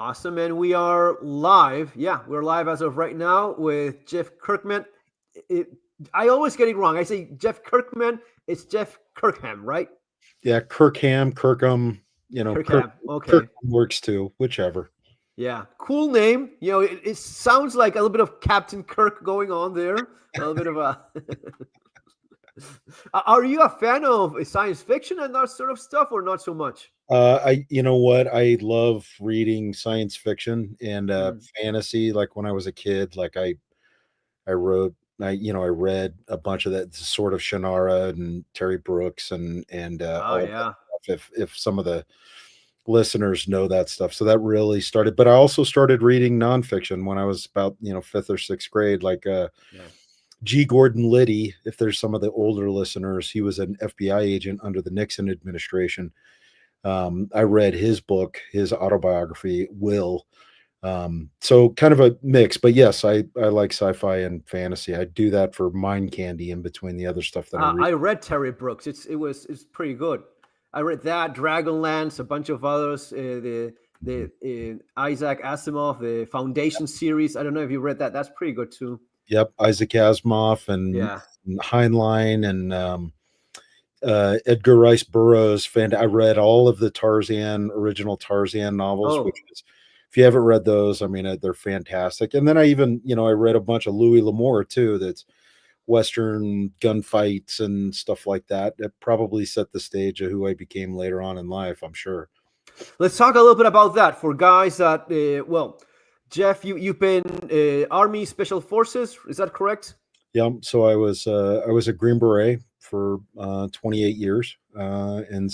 Awesome. And we are live. Yeah, we're live as of right now with Jeff Kirkman. It, I always get it wrong. I say Jeff Kirkman. It's Jeff Kirkham, right? Yeah, Kirkham, Kirkham, Kirkham. Kirkham Okay. works too, whichever. Yeah. Cool name. It sounds like a little bit of Captain Kirk going on there. A little bit of a. Are you a fan of science fiction and that sort of stuff, or not so much? You know what? I love reading science fiction and Mm. fantasy. Like when I was a kid, I wrote, I read a bunch of that sort of Shannara and Terry Brooks and Oh all of that yeah. stuff. If some of the listeners know that stuff, so that really started. But I also started reading nonfiction when I was about fifth or sixth grade, like Yeah. G. Gordon Liddy. If there's some of the older listeners, he was an FBI agent under the Nixon administration. I read his book, his autobiography, Will. So kind of a mix, but yes, I like sci-fi and fantasy. I do that for mind candy in between the other stuff that I read. I read Terry Brooks. It's pretty good. I read that Dragonlance, a bunch of others. The Isaac Asimov, the Foundation series. I don't know if you read that. That's pretty good too. Yep, Isaac Asimov Yeah. and Heinlein and Edgar Rice Burroughs. I read all of the original Tarzan novels, which Oh, is, if you haven't read those, I mean, they're fantastic. And then I even, I read a bunch of Louis L'Amour too. That's Western gunfights and stuff like that. That probably set the stage of who I became later on in life, I'm sure. let's talk a little bit about that for guys that. Well, Jeff, you've been Army Special Forces. Is that correct? Yeah. So I was a Green Beret for 28 years, and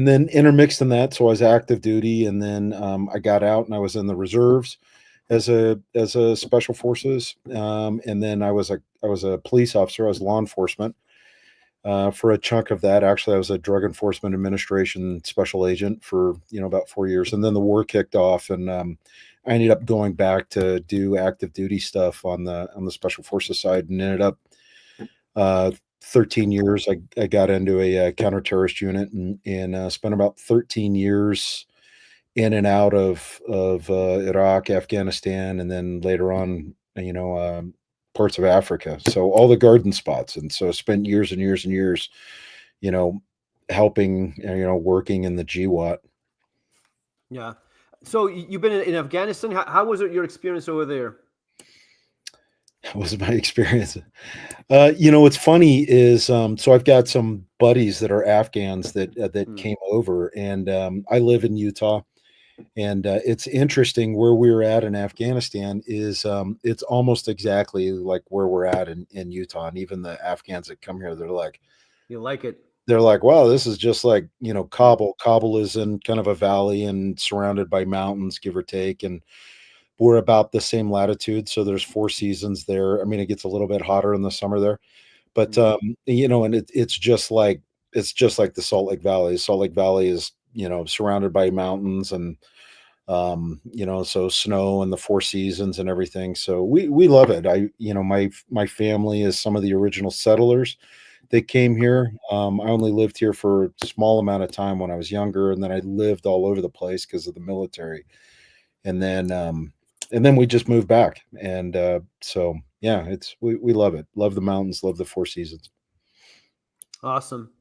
then intermixed in that. So I was active duty, and then I got out and I was in the reserves as a special forces, and then I was a police officer. I was law enforcement for a chunk of that. Actually, I was a Drug Enforcement Administration special agent for about 4 years, and then the war kicked off, and I ended up going back to do active duty stuff on the special forces side, and ended up uh, 13 years. I got into a counter-terrorist unit and spent about 13 years in and out of Iraq, Afghanistan, and then later on, parts of Africa. So all the garden spots, and so spent years and years and years, you know, helping, working in the GWAT. Yeah. So you've been in Afghanistan. How was your experience over there? That was my experience. What's funny is, so I've got some buddies that are Afghans that Hmm. came over, and I live in Utah. And it's interesting where we're at in Afghanistan is it's almost exactly like where we're at in Utah. And even the Afghans that come here, You like it? they're like, wow, this is just like, Hmm. Kabul. Kabul is in kind of a valley and surrounded by mountains, give or take. And we're about the same latitude. So there's four seasons there. I mean, it gets a little bit hotter in the summer there, but Hmm. and it's just like the Salt Lake Valley. Salt Lake Valley is, surrounded by mountains and so snow and the four seasons and everything. So we love it. My family is some of the original settlers that came here. I only lived here for a small amount of time when I was younger, and then I lived all over the place because of the military. And then we just moved back, and so yeah, we love it. Love the mountains. Love the four seasons. Awesome.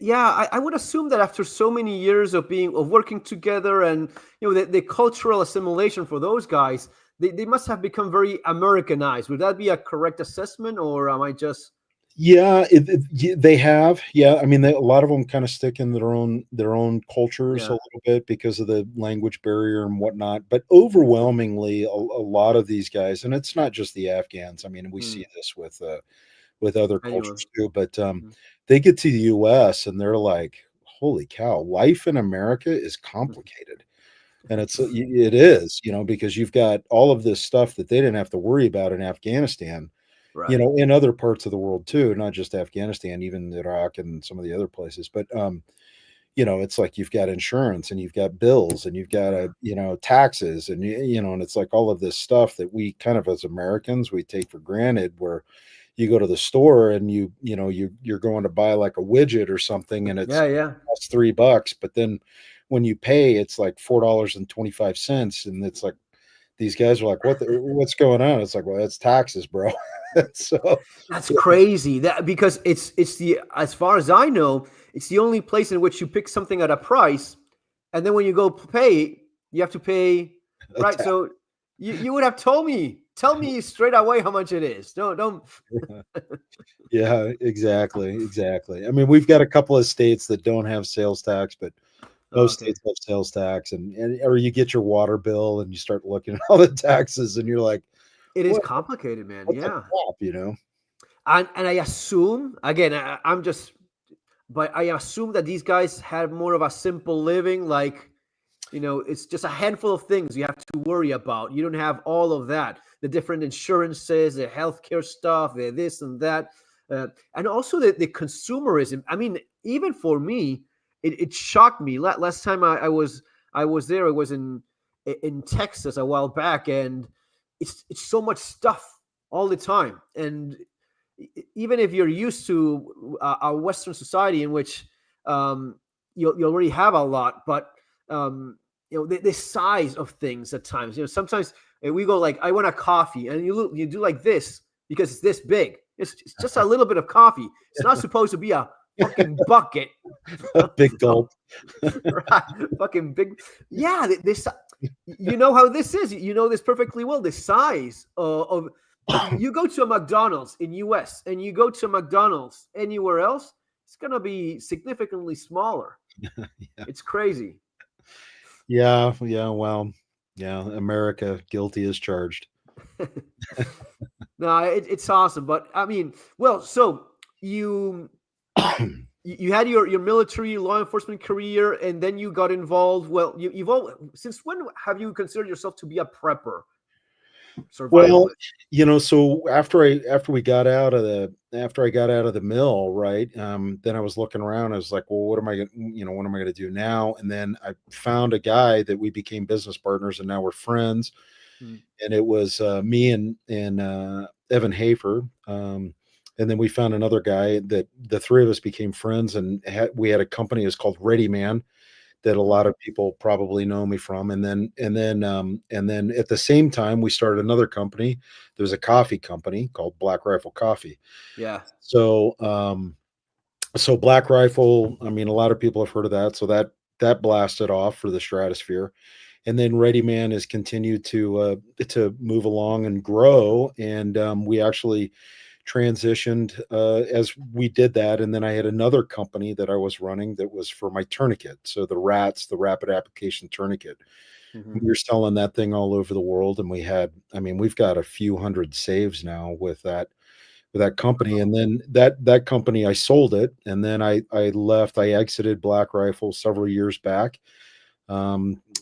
Yeah, I would assume that after so many years of working together and the cultural assimilation for those guys, they must have become very Americanized. Would that be a correct assessment, or am I just Yeah, they have. Yeah, I mean, a lot of them kind of stick in their own cultures a yeah? little bit because of the language barrier and whatnot. But overwhelmingly, a lot of these guys, and it's not just the Afghans. I mean, we Hmm. see this with other Anyone? cultures too. But Hmm. they get to the U.S. and they're like, "Holy cow! Life in America is complicated." And it is, because you've got all of this stuff that they didn't have to worry about in Afghanistan, Right. in other parts of the world too, not just Afghanistan, even Iraq and some of the other places. But it's like you've got insurance and you've got bills and you've got Yeah. taxes and and it's like all of this stuff that we kind of as Americans we take for granted. Where you go to the store and you're going to buy like a widget or something and Yeah. it's Yeah. costs $3, but then when you pay, it's like $4.25, and it's like these guys are like, what's going on? It's like, well, that's taxes, bro. So That's crazy. That because it's the as far as I know, it's the only place in which you pick something at a price, and then when you go pay, you have to pay a right. tax. So you would have told me, tell me straight away how much it is. Don't. Yeah, exactly. I mean, we've got a couple of states that don't have sales tax, but most Okay, states have sales tax, and or you get your water bill and you start looking at all the taxes, and you're like, it is what complicated, man. what the Yeah, crap, you know? and I assume again, I'm just, but I assume that these guys have more of a simple living, like it's just a handful of things you have to worry about. You don't have all of that, the different insurances, the healthcare stuff, the this and that, and also the consumerism. I mean, even for me, it shocked me. Last time I was there, it was in Texas a while back, and it's so much stuff all the time. And even if you're used to a Western society in which you already have a lot, but the size of things at times. Sometimes we go like, I want a coffee, and you do like this because it's this big. It's just a little bit of coffee. It's not supposed to be a fucking bucket. A big gulp. Right, fucking big. Yeah, this. You know how this is. You know this perfectly well. The size of you go to a McDonald's in US and you go to a McDonald's anywhere else, it's gonna be significantly smaller. Yeah. It's crazy. Yeah, well, yeah, America guilty as charged. No, it's awesome. But I mean, well, so you you had your military law enforcement career, and then you got involved. Well, you've all since when have you considered yourself to be a prepper, Well, survivalist? so after we got out of the after I got out of the mill, right? Then I was looking around. I was like, well, what am I going what am I going to do now? And then I found a guy that we became business partners, and now we're friends. Mm. And it was me and Evan Hafer. And then we found another guy that the three of us became friends, and we had a company. It was called Ready Man, that a lot Mhm. of people probably know me from. And then at the same time, we started another company. There was a coffee company called Black Rifle Coffee. Yeah, So so Black Rifle, I mean, a lot of people have heard of that. So that blasted off for the stratosphere. And then Ready Man has continued to move along and grow. And we actually transitioned as we did that. And then I had another company that I was running that was for my tourniquet. So the RATS, the rapid application tourniquet. hmm, We were selling that thing all over the world. And I mean, we've got a few hundred saves now with that company. And then that company, I sold it. And then I left, I exited Black Rifle several years back,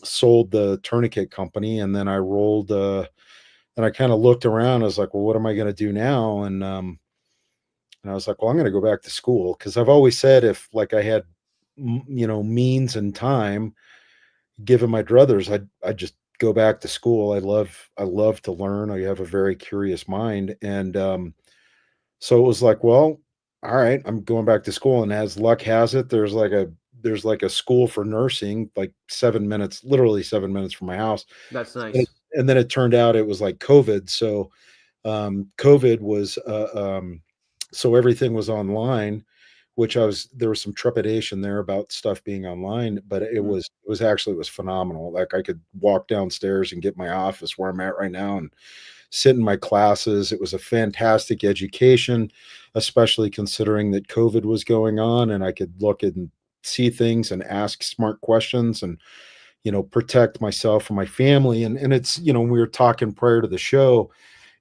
sold the tourniquet company, and then I rolled and I kind of looked around. I was like, well, what am I going to do now? And I was like, well, I'm going to go back to school, because I've always said, if like I had, means and time, given my druthers, I'd just go back to school. I love to learn. I have a very curious mind. And so it was like, well, all right, I'm going back to school. And as luck has it, there's like a school for nursing, like 7 minutes, literally 7 minutes from my house. that's And, nice. and then it turned out it was like COVID. So COVID was so everything was online, which there was some trepidation there about stuff being online, but Mm. it was phenomenal. Like, I could walk downstairs and get my office where I'm at right now and sit in my classes. It was a fantastic education, especially considering that COVID was going on, and I could look and see things and ask smart questions, and protect myself and my family. And it's, we were talking prior to the show,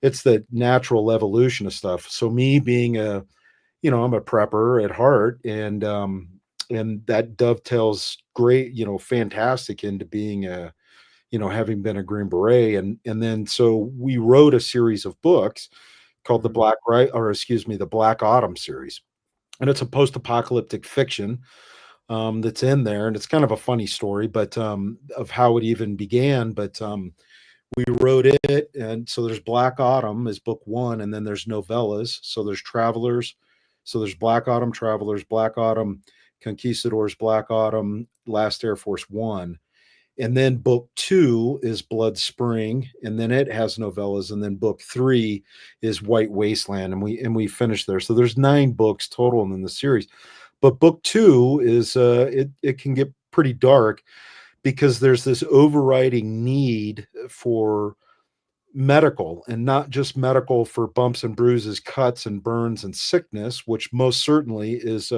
it's the natural evolution of stuff. So me being I'm a prepper at heart, and that dovetails great, fantastic into being having been a Green Beret. And then so we wrote a series of books called Mhm. the Black Autumn series. And it's a post-apocalyptic fiction that's in there. And it's kind of a funny story, but of how it even began. But we wrote it. And so there's Black Autumn is book one, and then there's novellas. So there's Travelers. So there's Black Autumn, Travelers, Black Autumn, Conquistadors, Black Autumn, Last Air Force One. And then book 2 is Blood Spring, and then it has novellas, and then book 3 is White Wasteland, and we finish there. So there's 9 books total in the series. But book 2 is it can get pretty dark because there's this overriding need for medical, and not just medical for bumps and bruises, cuts and burns and sickness, which most certainly is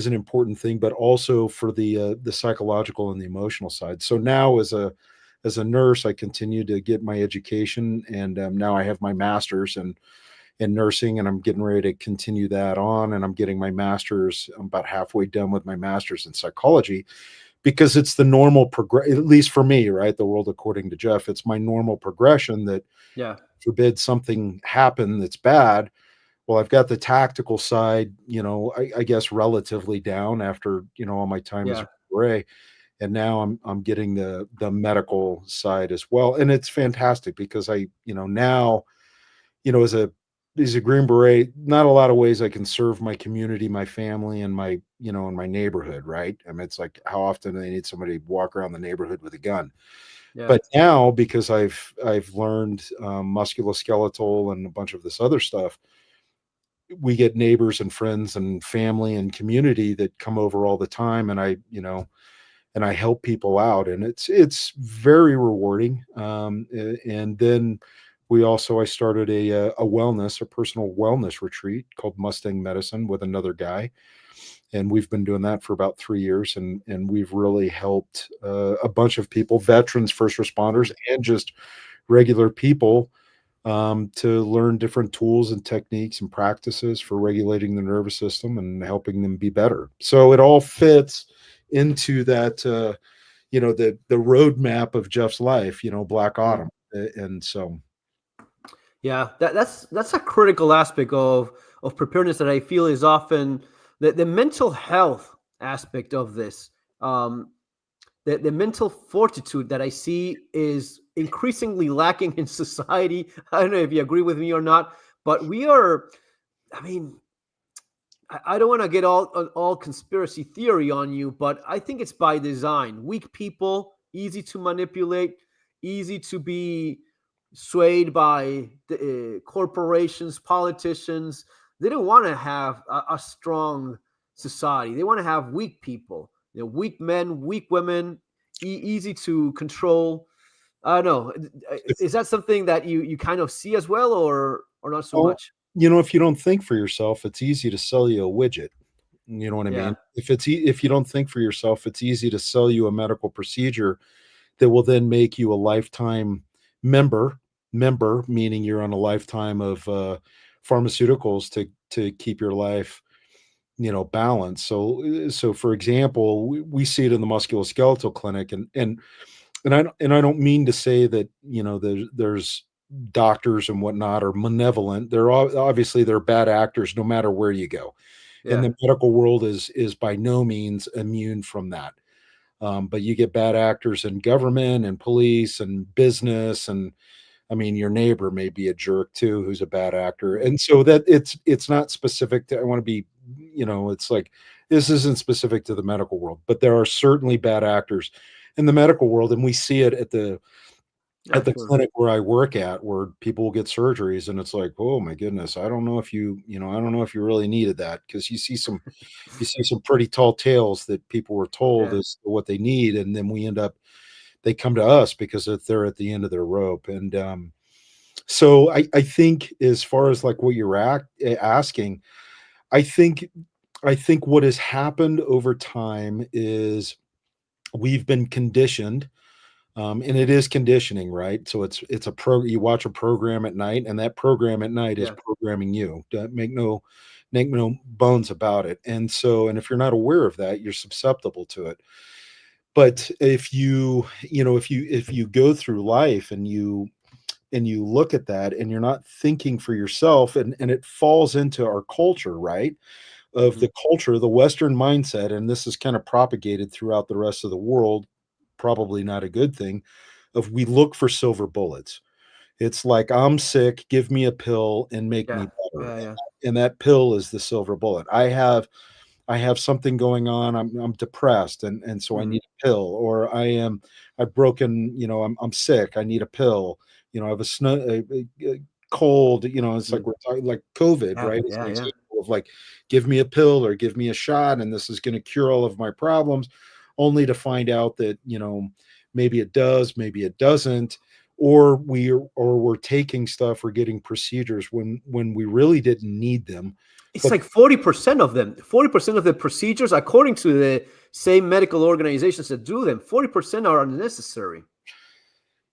an important thing, but also for the psychological and the emotional side. So now, as a nurse, I continue to get my education, and now I have my master's in nursing, and I'm getting ready to continue that on. And I'm getting my master's. I'm about halfway done with my master's in psychology, because it's the normal at least for me, right? The world according to Jeff, it's my normal progression that, Yeah. forbid something happen that's bad. Well, I've got the tactical side, I guess relatively down after, all my time as Yeah. a Gray. And now I'm getting the medical side as well. And it's fantastic because I, now, as a Green Beret, not a lot of ways I can serve my community, my family, and and my neighborhood, right? I mean, it's like, how often do they need somebody to walk around the neighborhood with a gun? Yeah. But now, because I've learned musculoskeletal and a bunch of this other stuff, we get neighbors and friends and family and community that come over all the time, and I help people out, and it's very rewarding. And then I started a personal wellness retreat called Mustang Medicine with another guy, and we've been doing that for about 3 years, and we've really helped a bunch of people, veterans, first responders, and just regular people, to learn different tools and techniques and practices for regulating the nervous system and helping them be better. So it all fits into that, the roadmap of Jeff's life, Black Mm. Autumn. And so, Yeah, that's a critical aspect of preparedness that I feel is often the mental health aspect of this. The mental fortitude that I see is increasingly lacking in society. I don't know if you agree with me or not, but we are. I mean, I don't want to get all conspiracy theory on you, but I think it's by design. Weak people, easy to manipulate, easy to be swayed by the, corporations, politicians. They don't want to have a strong society. They want to have weak people. Weak men, weak women, easy to control. I don't know. Is that something that you kind of see as well, or not so well, much? if you don't think for yourself, it's easy to sell you a widget. You know what I Yeah, mean? If you don't think for yourself, it's easy to sell you a medical procedure that will then make you a lifetime member. Member meaning you're on a lifetime of pharmaceuticals to keep your life, balanced. So for example, we see it in the musculoskeletal clinic, and I don't mean to say that there's doctors and whatnot are malevolent. Obviously they're bad actors no matter where you go, and yeah, the medical world is by no means immune from that. But you get bad actors in government and police and business, and I mean, your neighbor may be a jerk too, who's a bad actor. And so that it's not specific to, I want to be, it's like, this isn't specific to the medical world, but there are certainly bad actors in the medical world. And we see it at the sure. clinic where I work at, where people will get surgeries, and it's like, oh my goodness, I don't know if I don't know if you really needed that, because you see some pretty tall tales that people were told Yeah. is what they need, and then they come to us because they're at the end of their rope. And so I think, as far as like what you're asking, I think I think what has happened over time is we've been conditioned, and it is conditioning, right? So it's a you watch a program at night, and that program at night is Yeah. programming you. Make no bones about it. And if you're not aware of that, you're susceptible to it. But if you go through life, and you look at that, and you're not thinking for yourself, and it falls into our culture, right? Of Hmm. the culture, the Western mindset, and this is kind of propagated throughout the rest of the world, probably not a good thing, of we look for silver bullets. It's like, I'm sick, give me a pill and make Yeah. me better. Yeah. Yeah. And that pill is the silver bullet. I have I have something going on. I'm depressed, and so I Mm. need a pill, or I've broken, I'm sick. I need a pill. I have a cold. It's like Mm. we're talking like COVID, Yeah, right? It's an yeah, yeah. example of like, give me a pill or give me a shot, and this is going to cure all of my problems, only to find out that maybe it does, maybe it doesn't, or we're taking stuff or getting procedures when we really didn't need them. It's But like 40% of them. 40% of the procedures, according to the same medical organizations that do them, 40% are unnecessary.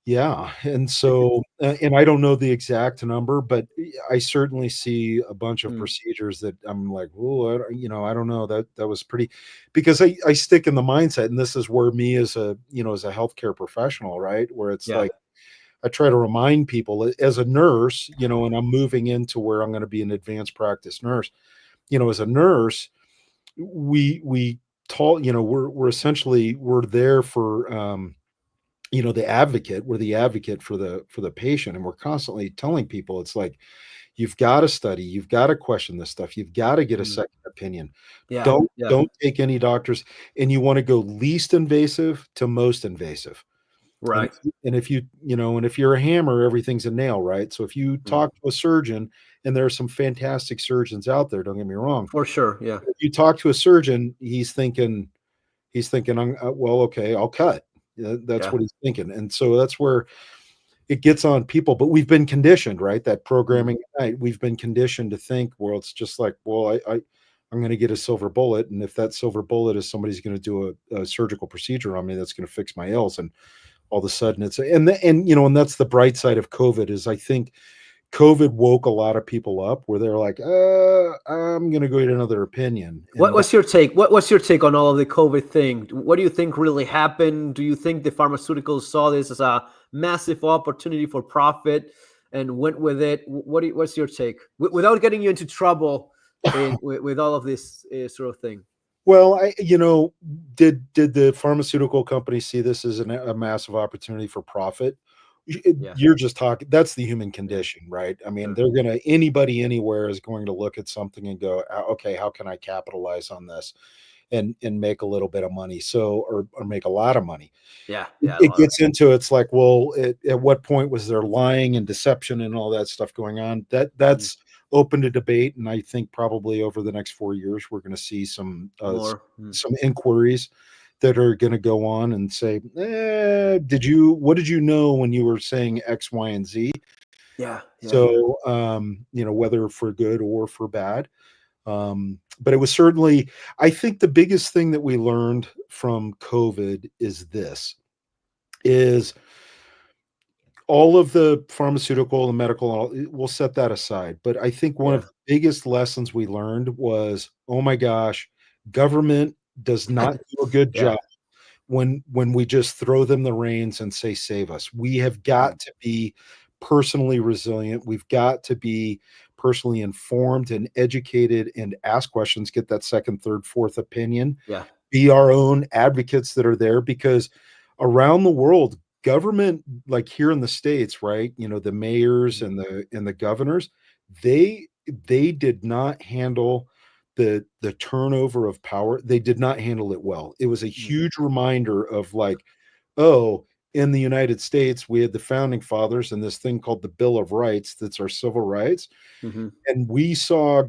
yeah, and It- it- so and I don't know the exact number, but I certainly see a bunch of mm, procedures that I'm like, oh, I don't know, that was pretty, because I stick in the mindset, and this is where me as a healthcare professional, right, where it's yeah. like I try to remind people as a nurse, and I'm moving into where I'm going to be an advanced practice nurse. As a nurse, we taught, we're essentially we're there for we're the advocate for the patient, and we're constantly telling people it's like, you've got to study, you've got to question this stuff, you've got to get a Mm, second opinion. yeah. Yeah. Don't take any doctors, and you want to go least invasive to most invasive. And Right. if you're a hammer, everything's a nail, right? So if you Mm, talk to a surgeon, and there are some fantastic surgeons out there, don't get me wrong. for sure. Yeah. If you talk to a surgeon, he's thinking, well, okay, I'll cut. That's Yeah. what he's thinking. And so that's where it gets on people. But we've been conditioned, right? That Mm, programming at night, we've been conditioned to think, well, it's just like, well, I'm going to get a silver bullet. And if that silver bullet is somebody's going to do a surgical procedure on me, that's going to fix my ills. And all of a sudden and that's the bright side of COVID, is I think COVID woke a lot of people up where they're like, I'm going to go get another opinion. What And was your take? What's your take on all of the COVID thing? What do you think really happened? Do you think the pharmaceuticals saw this as a massive opportunity for profit and went with it? What's your take? Without getting you into trouble with all of this sort of thing. well, did the pharmaceutical companies see this as a massive opportunity for profit? Yeah, You're just talking. That's the human yeah, condition, right? I mean, yeah. anybody anywhere is going to look at something and go, okay, how can I capitalize on this and make a little bit of money? So, or make a lot of money. Yeah, it, yeah, a it lot of. gets into, it's like, well, at what point was there lying and deception and all that stuff going on? Mm, That's open to debate, and I think probably over the next 4 years we're going to see more. some inquiries that are going to go on and say, what did you know when you were saying X, Y, and Z? Yeah, yeah, yeah. So whether for good or for bad. But it was certainly, I think the biggest thing that we learned from COVID is all of the pharmaceutical and medical, we'll set that aside. But I think one of Yeah. the biggest lessons we learned was, oh my gosh, government does not do a good Yeah. job when we just throw them the reins and say, save us. We have Mm, got to be personally resilient. We've got to be personally informed and educated and ask questions, get that second, third, fourth opinion, yeah. be our own advocates that are there, because around the world, government, like here in the States, right, the mayors Mm, and the governors, they did not handle the turnover of power. They did not handle it well. It was a mm, huge reminder of like, oh, in the United States, we had the founding fathers and this thing called the Bill of Rights, that's our civil rights. mhm. And we saw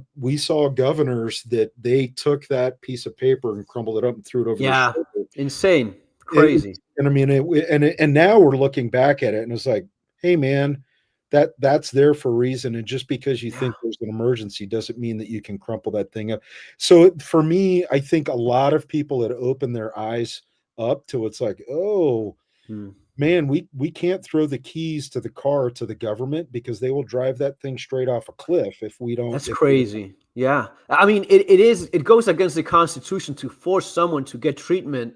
governors that they took that piece of paper and crumbled it up and threw it over their Yeah. shoulder. Insane. It, Crazy. and I mean, and now we're looking back at it, and it's like, hey, man, that's there for a reason. And just because you Yeah. think there's an emergency doesn't mean that you can crumple that thing up. So for me, I think a lot of people had opened their eyes up to, it's like, oh Mm. man, we can't throw the keys to the car to the government, because they will drive that thing straight off a cliff if we don't That's if they don't. crazy. Yeah. I mean, it goes against the Constitution to force someone to get treatment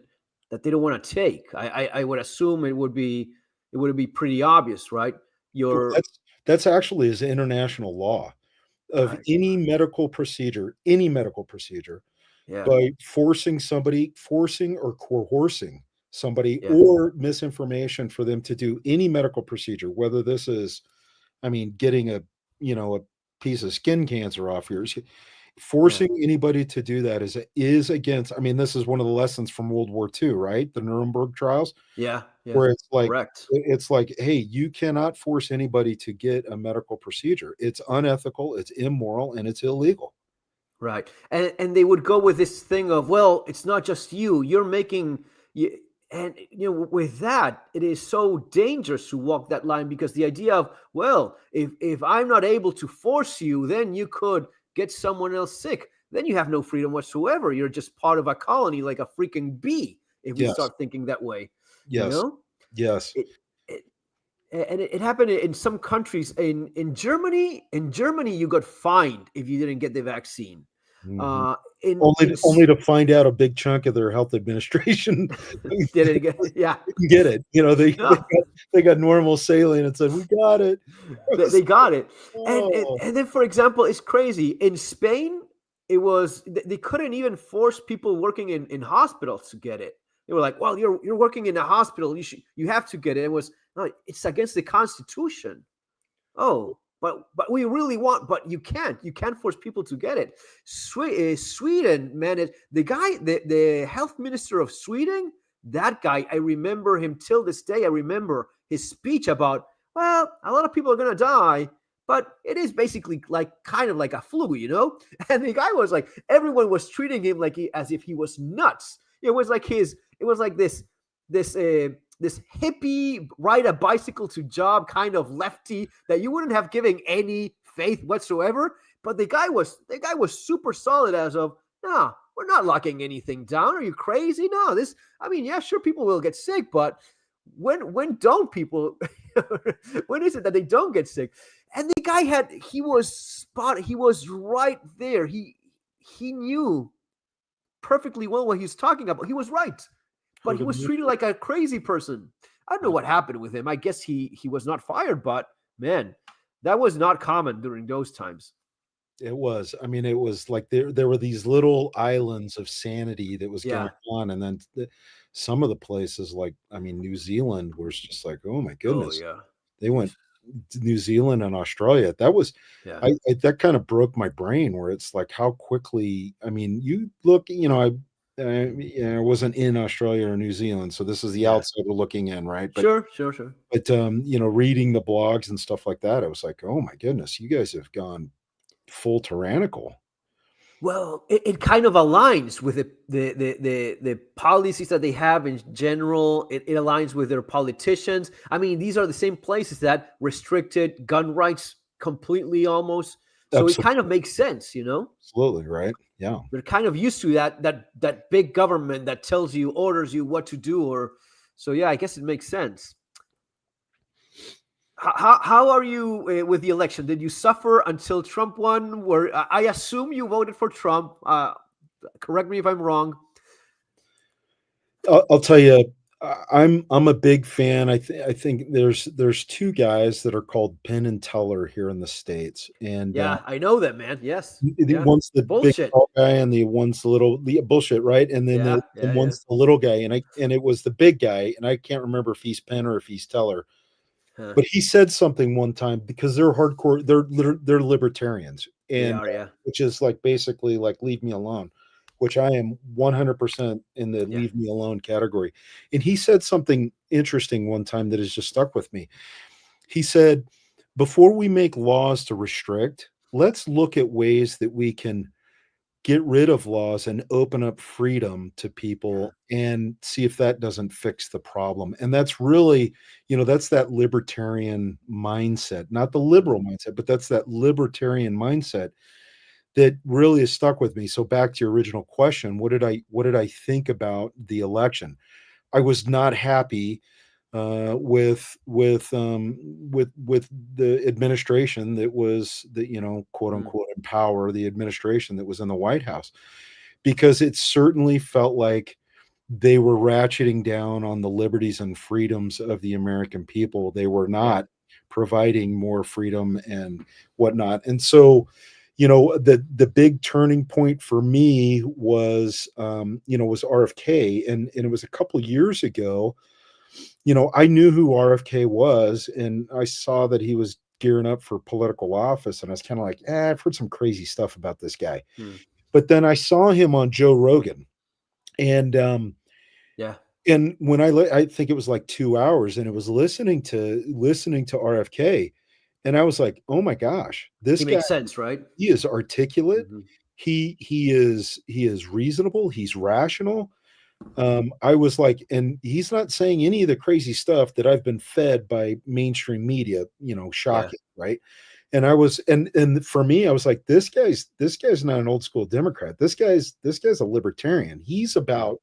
that they don't want to take. I would assume it would be pretty obvious, right? Well, You're that's actually is international law of right. any medical procedure, Yeah. by forcing or coercing somebody, Yeah. or misinformation for them to do any medical procedure, whether this is, I mean, getting a piece of skin cancer off yours. Forcing anybody to do that is against. I mean, this is one of the lessons from World War II, right? The Nuremberg trials, Yeah. where Correct. it's like, hey, you cannot force anybody to get a medical procedure. It's unethical, it's immoral, and it's illegal. Right. And they would go with this thing of, well, it's not just you. You're making you, and with that, it is so dangerous to walk that line, because the idea of, well, if I'm not able to force you, then you could get someone else sick. Then you have no freedom whatsoever. You're just part of a colony, like a freaking bee, if we Yes, start thinking that way. You yes, know? yes. It, it and it happened in some countries. In Germany, you got fined if you didn't get the vaccine. Mhm. Uh, in Only in to only to find out a big chunk of their health administration didn't get, yeah, didn't get it. no, They got normal saline and said, "We got it." I they was got it. And, and oh, and then, for example, it's crazy. In Spain, it was they couldn't even force people working in hospitals to get it. They were like, well, you're working in a hospital, you have to get it. It was, no, it's against the Constitution. Oh, but we really want, but you can't force people to get it. Sweden, man, the health minister of Sweden, that guy, I remember him till this day. I remember his speech about, well, a lot of people are gonna die, but it is basically like kind of like a flu. And the guy was like, everyone was treating him like as if he was nuts. It was like this hippie ride a bicycle to job kind of lefty that you wouldn't have given any faith whatsoever. But the guy was super solid as of, no, we're not locking anything down. Are you crazy? No, I mean, yeah, sure, people will get sick, but when don't people when is it that they don't get sick? And the guy he was right there. He knew perfectly well what he was talking about. He was right, for but he the was most treated like a crazy person. I don't know what happened with him. I guess he was not fired, but man, that was not common during those times. It was. I mean, it was like there were these little islands of sanity that was going Yeah. on, and then some of the places, like I mean, New Zealand was just like, oh my Oh goodness, yeah. they went to New Zealand and Australia. That was, Yeah. that kind of broke my brain. Where it's like how quickly. I mean, you look, I wasn't in Australia or New Zealand, so this is the Yeah. outsider looking in, right? But Sure. Sure. Sure. reading the blogs and stuff like that, I was like, oh my goodness, you guys have gone full tyrannical. Well, it kind of aligns with the policies that they have in general. It aligns with their politicians. I mean, these are the same places that restricted gun rights completely, almost. So it kind of makes sense. Absolutely, right? Yeah. They're kind of used to that big government that tells you, orders you what to do, or so. Yeah, I guess it makes sense. How are you with the election? Did you suffer until Trump won? I assume you voted for Trump. Correct me if I'm wrong. I'll tell you, I'm a big fan. I think there's 2 guys that are called Penn and Teller here in the States, and, Yeah, I know that, man. Yes. the Yeah. one's the big Bullshit. tall guy and the one's the bullshit, right? And then Yeah. the Yeah. Yeah. one's the little guy, and it was the big guy, and I can't remember if he's Penn or if he's Teller, Huh. but he said something one time because they're hardcore, they're libertarians, They and, are. Yeah. which is like basically like leave me alone, which I am 100% in the Yeah. leave me alone category. And he said something interesting one time that has just stuck with me. He said, before we make laws to restrict, let's look at ways that we can get rid of laws and open up freedom to Yeah. people and see if that doesn't fix the problem. And that's really, that's that libertarian mindset, not the liberal Mhm. mindset, but that's that libertarian mindset that really has stuck with me. So back to your original question, what did I think about the election? I was not happy with the administration that was the quote Mm. unquote in power, the administration that was in the White House, because it certainly felt like they were ratcheting down on the liberties and freedoms of the American people. They were Yeah. not providing more freedom and whatnot. And so, the big turning point for me was RFK, and it was a couple years ago. I knew who RFK was, and I saw that he was gearing up for political office, and I was kind of like, I've heard some crazy stuff about this guy. Hmm. But then I saw him on Joe Rogan, and Yeah. when I think it was like 2 hours, and it was listening to RFK, and I was like, "Oh my gosh, this He guy, makes sense, right? he is articulate. Hmm. He is reasonable. He's rational." I was like, and he's not saying any of the crazy stuff that I've been fed by mainstream media, Yeah. shocking, right? And I was, and for me, I was like, this guy's not an old school Democrat. This guy's a libertarian. He's Hmm. about,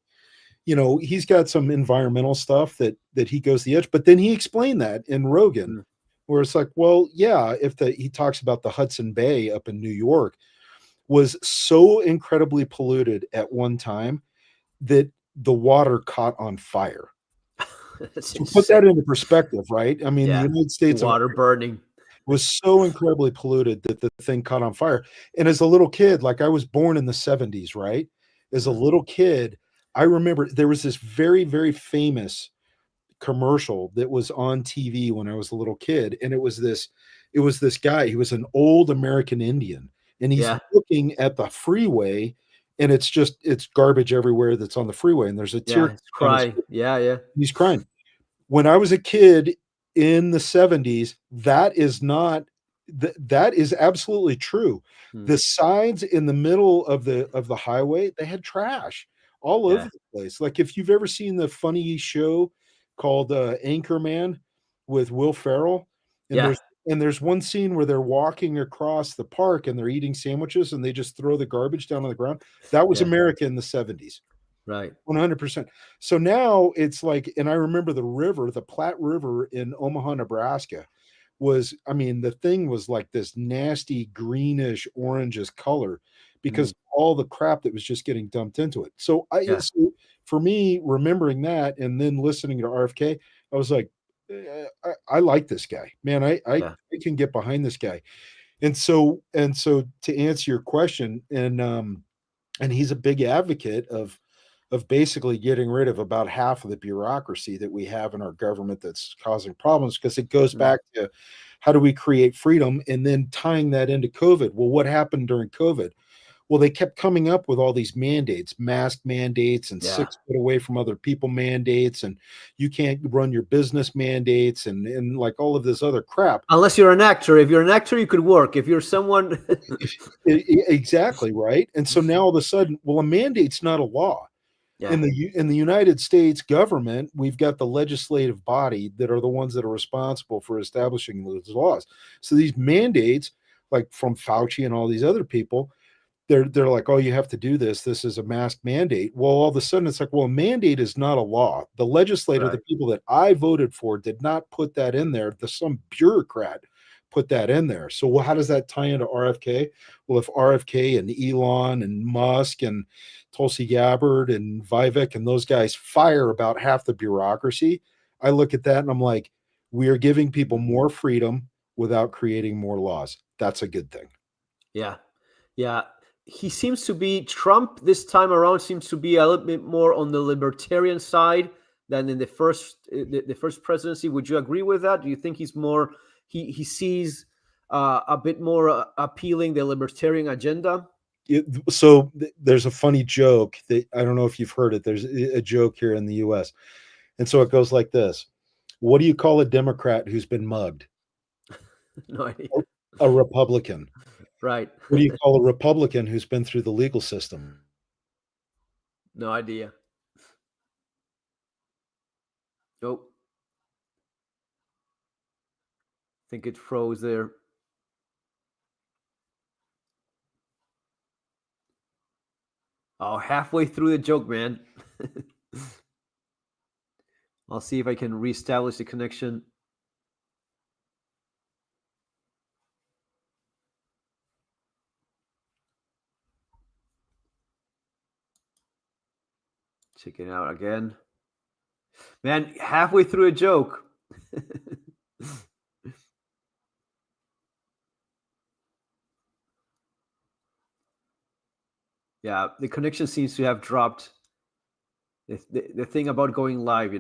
he's got some environmental stuff that he goes the edge. But then he explained that in Rogan, Hmm. where it's like, well, yeah, he talks about the Hudson Bay up in New York was so incredibly polluted at one time that the water caught on fire. That's So put that insane. into perspective, right? I mean, the Yeah. United States of Water burning. was so incredibly polluted that the thing caught on fire. And as a little kid, like I was born in the 70s, right? As a Hmm. little kid, I remember there was this very, very famous commercial that was on TV when I was a little kid. And it was this guy, he was an old American Indian, and he's Yeah. looking at the freeway, and it's garbage everywhere that's on the freeway. And there's a tear Yeah. It's on his crying. Yeah. Yeah. he's crying. When I was a kid in the 70s, that is absolutely true. Hmm. The sides in the middle of the highway, they had trash all over Yeah. the place. Like if you've ever seen the funny show called Anchorman with Will Ferrell, and Yeah. there's one scene where they're walking across the park and they're eating sandwiches and they just throw the garbage down on the ground. That was Yeah. America in the 70s. Right. 100%. So now it's like, and I remember the Platte River in Omaha, Nebraska was, I mean, the thing was like this nasty greenish orangish color because Hmm. all the crap that was just getting dumped into it. Yeah. So for me, remembering that and then listening to RFK, I was like, I like this guy, man. Yeah. I can get behind this guy. And so to answer your question, and he's a big advocate of basically getting rid of about half of the bureaucracy that we have in our government that's causing problems, because it goes Hmm. back to how do we create freedom, and then tying that into COVID. Well, what happened during COVID? Well, they kept coming up with all these mandates, mask mandates, and Yeah. 6 foot away from other people mandates, and you can't run your business mandates, and like all of this other crap. Unless you're an actor. If you're an actor, you could work. If you're someone, Exactly, right. And so now all of a sudden, well, a mandate's not a law. yeah. In the United States government, we've got the legislative body that are the ones that are responsible for establishing those laws. So these mandates, like from Fauci and all these other people, they're like, oh, you have to do this. This is a mask mandate. Well, all of a sudden it's like, well, a mandate is not a law. The legislator, the Right. people that I voted for, did not put that in there. Some bureaucrat put that in there. So, well, how does that tie into RFK? Well, if RFK and Elon and Musk and Tulsi Gabbard and Vivek and those guys fire about half the bureaucracy, I look at that and I'm like, we are giving people more freedom without creating more laws. That's a good thing. Yeah. Yeah. He seems to be Trump this time around seems to be a little bit more on the libertarian side than in the first presidency. Would you agree with that? Do you think he's more he sees a bit more appealing the libertarian agenda? There's a funny joke that I don't know if you've heard it. There's a joke here in the US. And so it goes like this. What do you call a Democrat who's been mugged? No idea. A Republican. Right. What do you call a Republican who's been through the legal system? No idea. Nope. Think it froze there. Oh, halfway through the joke, man. I'll see if I can reestablish the connection. Check it out again. Man, halfway through a joke. Yeah, the connection seems to have dropped. The thing about going live,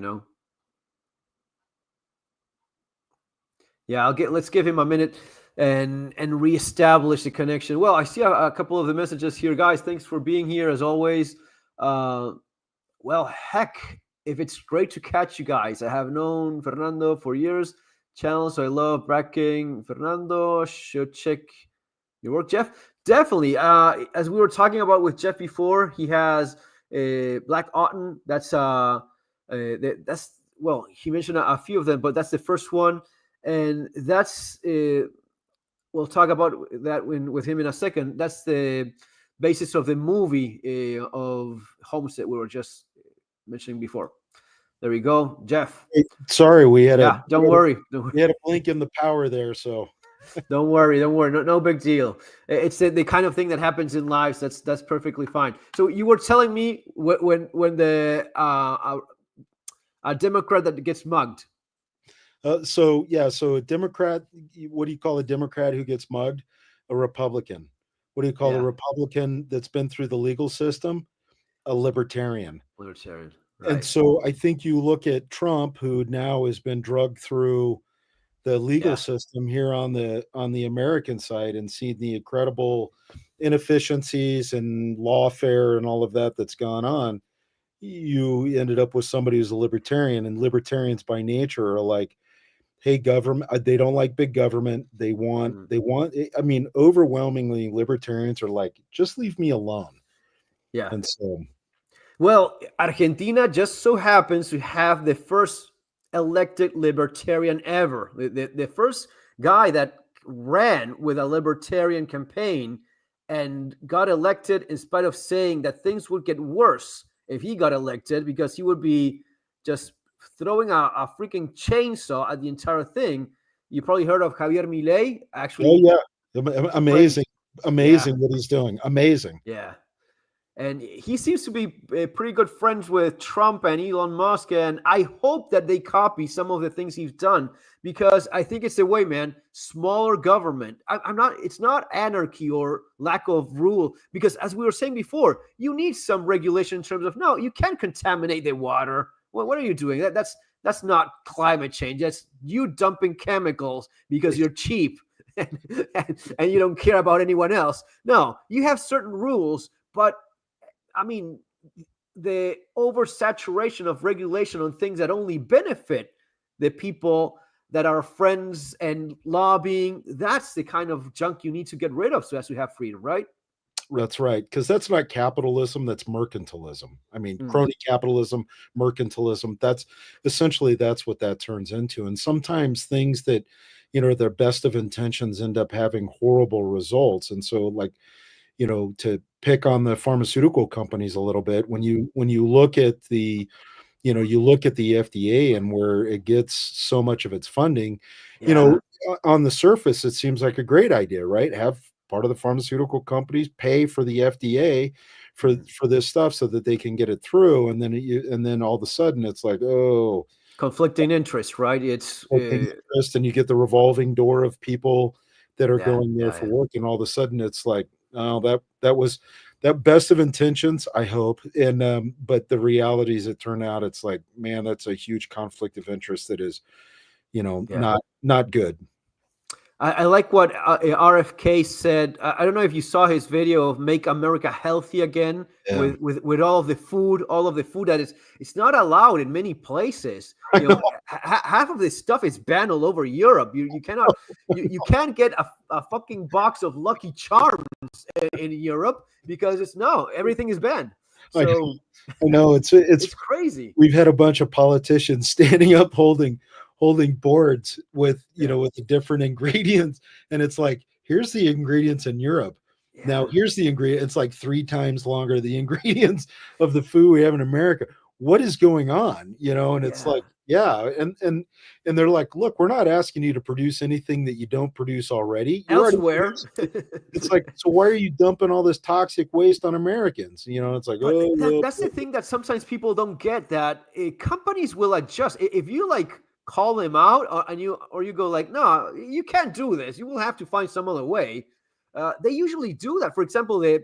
Yeah, let's give him a minute and reestablish the connection. Well, I see a couple of the messages here, guys. Thanks for being here as always. Well, heck, if it's great to catch you guys. I have known Fernando for years. Channel, so I love bracking. Fernando should check your work, Jeff. Definitely. As we were talking about with Jeff before, he has Black Autumn. That's well, he mentioned a few of them, but that's the first one, and that's we'll talk about that with him in a second. That's the basis of the movie of Homestead we were just mentioning before. There we go, Jeff. Hey, sorry, we had Don't worry. We had a blink in the power there, so don't worry. No big deal. It's the kind of thing that happens in lives. That's perfectly fine. So you were telling me when the a Democrat that gets mugged. So a Democrat. What do you call a Democrat who gets mugged? A Republican. What do you call a Republican that's been through the legal system? A libertarian. Libertarian. Right. And so I think you look at Trump, who now has been drugged through the legal system here on the American side, and seen the incredible inefficiencies and lawfare and all of that that's gone on. You ended up with somebody who's a libertarian, and libertarians by nature are like, hey, government, they don't like big government. They want, I mean, overwhelmingly libertarians are like, just leave me alone. Yeah. And so, well, Argentina just so happens to have the first elected libertarian ever. The first guy that ran with a libertarian campaign and got elected in spite of saying that things would get worse if he got elected, because he would be just throwing a freaking chainsaw at the entire thing. You probably heard of Javier Milei. Actually, amazing what he's doing. Amazing. Yeah. And he seems to be pretty good friends with Trump and Elon Musk. And I hope that they copy some of the things he's done, because I think it's the way, man. Smaller government. It's not anarchy or lack of rule, because as we were saying before, you need some regulation in terms of, no, you can't contaminate the water. Well, what are you doing? That's not climate change. That's you dumping chemicals because you're cheap and you don't care about anyone else. No, you have certain rules, but I mean, the oversaturation of regulation on things that only benefit the people that are friends and lobbying, that's the kind of junk you need to get rid of so as to have freedom, right? That's right, because that's not capitalism, that's mercantilism. I mean, crony capitalism, mercantilism, that's essentially that's what that turns into. And sometimes things that, their best of intentions end up having horrible results. And so, like, to pick on the pharmaceutical companies a little bit, when you look at the FDA and where it gets so much of its funding, on the surface, it seems like a great idea, right? Have part of the pharmaceutical companies pay for the FDA for this stuff so that they can get it through. And then all of a sudden it's like, oh, conflicting interest, right? It's interest, and you get the revolving door of people that are going there for work. And all of a sudden it's like, oh, that was that best of intentions, I hope. And but the reality is, it turned out it's like, man, that's a huge conflict of interest that is, not good. I like what RFK said. I don't know if you saw his video of "Make America Healthy Again" with all of the food that it's not allowed in many places. Half of this stuff is banned all over Europe. You cannot you can't get a fucking box of Lucky Charms in Europe because everything is banned. So I know it's crazy. We've had a bunch of politicians standing up holding boards with with the different ingredients, and it's like, here's the ingredients in Europe. Now here's the ingredient. It's like 3 times longer the ingredients of the food we have in America. What is going on? And it's like, and they're like, look, we're not asking you to produce anything that you don't produce already elsewhere. It's like, so why are you dumping all this toxic waste on Americans? It's like, that's the thing that sometimes people don't get, that companies will adjust if you call them out, or you go like, no, you can't do this, you will have to find some other way. They usually do that. For example, the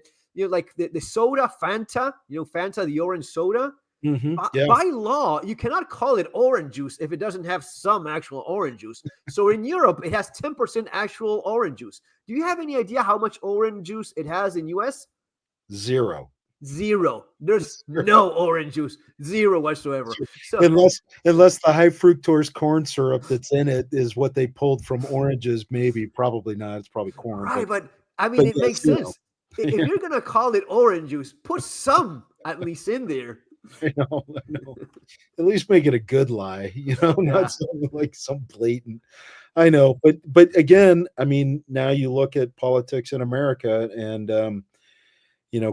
soda Fanta, Fanta, the orange soda, Yeah, By law, you cannot call it orange juice if it doesn't have some actual orange juice. So in Europe, it has 10% actual orange juice. Do you have any idea how much orange juice it has in US? zero. Zero. There's no orange juice. Zero whatsoever. So Unless the high fructose corn syrup that's in it is what they pulled from oranges, maybe, probably not. It's probably corn, right, but I mean but it yeah, makes zero. sense. If you're gonna call it orange juice, put some at least in there. I know. At least make it a good lie, not Yeah. something like some blatant. I know, but again, I mean, now you look at politics in America, and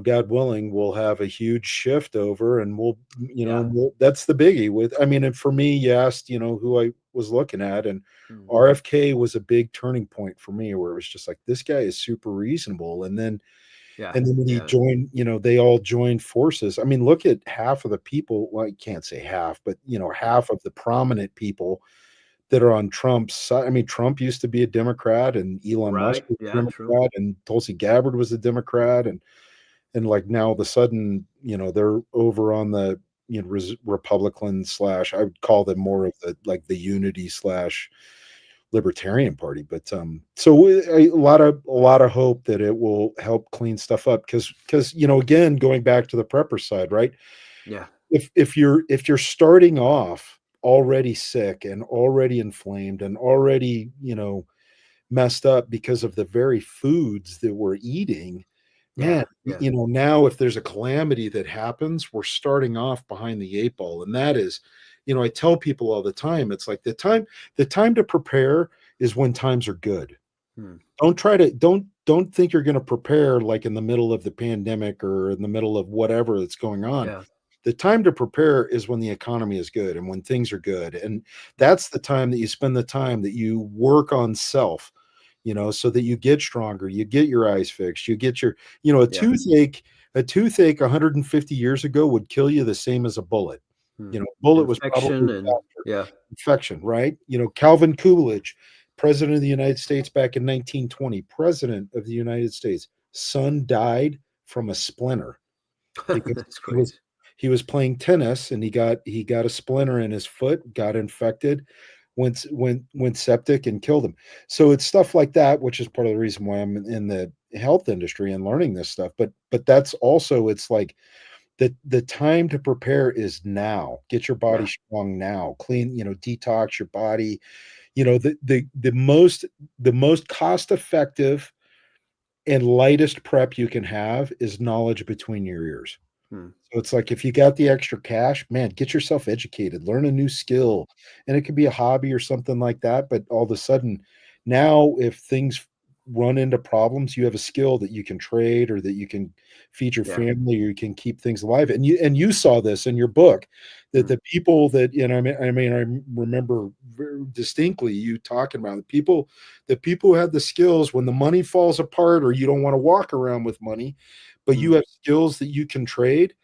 God willing, we'll have a huge shift over, and Yeah. that's the biggie with. I mean, and for me, you asked, who I was looking at, and Mm. RFK was a big turning point for me, where it was just like this guy is super reasonable, and then Yeah. and then when he Yeah. joined, they all joined forces. I mean, look at half of the people. Well, I can't say half, but half of the prominent people that are on Trump's side. I mean, Trump used to be a Democrat, and Elon Musk Right. was a Yeah, true. Democrat, and Tulsi Gabbard was a Democrat, and like now all of a sudden, they're over on the Republican slash. I would call them more of the like the unity slash Libertarian Party. But so a lot of hope that it will help clean stuff up, because again, going back to the prepper side, right? Yeah. If you're starting off already sick and already inflamed and already messed up because of the very foods that we're eating, man, Yeah. Yeah. now if there's a calamity that happens, we're starting off behind the eight ball. And that is, I tell people all the time, it's like the time to prepare is when times are good. Hmm. Don't think you're going to prepare like in the middle of the pandemic or in the middle of whatever that's going on. Yeah. The time to prepare is when the economy is good and when things are good. And that's the time that you spend the time that you work on self, so that you get stronger, you get your eyes fixed, you get your, a Yeah. toothache 150 years ago would kill you the same as a bullet. Hmm. A bullet was Infection probably and yeah. infection, right? Calvin Coolidge, president of the United States back in 1920, president of the United States, son died from a splinter because That's he was crazy. he was playing tennis and he got a splinter in his foot, got infected, went septic and killed him. So it's stuff like that, which is part of the reason why I'm in the health industry and learning this stuff. But that's also, it's like the time to prepare is now. Get your body Yeah. strong now. Clean, detox your body. The most cost effective and lightest prep you can have is knowledge between your ears. Hmm. So it's like if you got the extra cash, man, get yourself educated, learn a new skill. And it could be a hobby or something like that. But all of a sudden, now if things run into problems, you have a skill that you can trade or that you can feed your Yeah. family or you can keep things alive. And you saw this in your book that Hmm. the people that, I remember very distinctly you talking about the people who have the skills when the money falls apart or you don't want to walk around with money, but you Hmm. have skills that you can trade,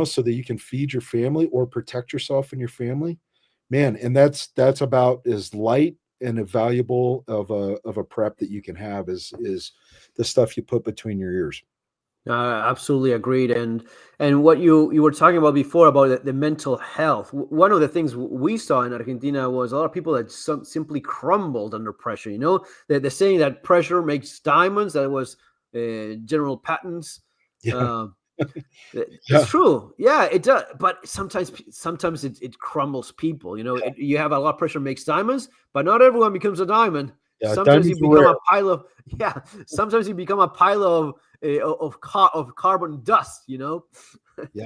so that you can feed your family or protect yourself and your family, man. And that's about as light and a valuable of a prep that you can have is the stuff you put between your ears. Absolutely agreed. And what you were talking about before about the mental health. One of the things we saw in Argentina was a lot of people that simply crumbled under pressure. They're saying that pressure makes diamonds. That was General Patton's. Yeah, Um, it's yeah, true. Yeah, it does. But sometimes it crumbles people. You have a lot of pressure makes diamonds, but not everyone becomes a diamond. yeah. Sometimes you Diamonds are become rare. a pile of yeah. Sometimes you become a pile of carbon dust. Yeah,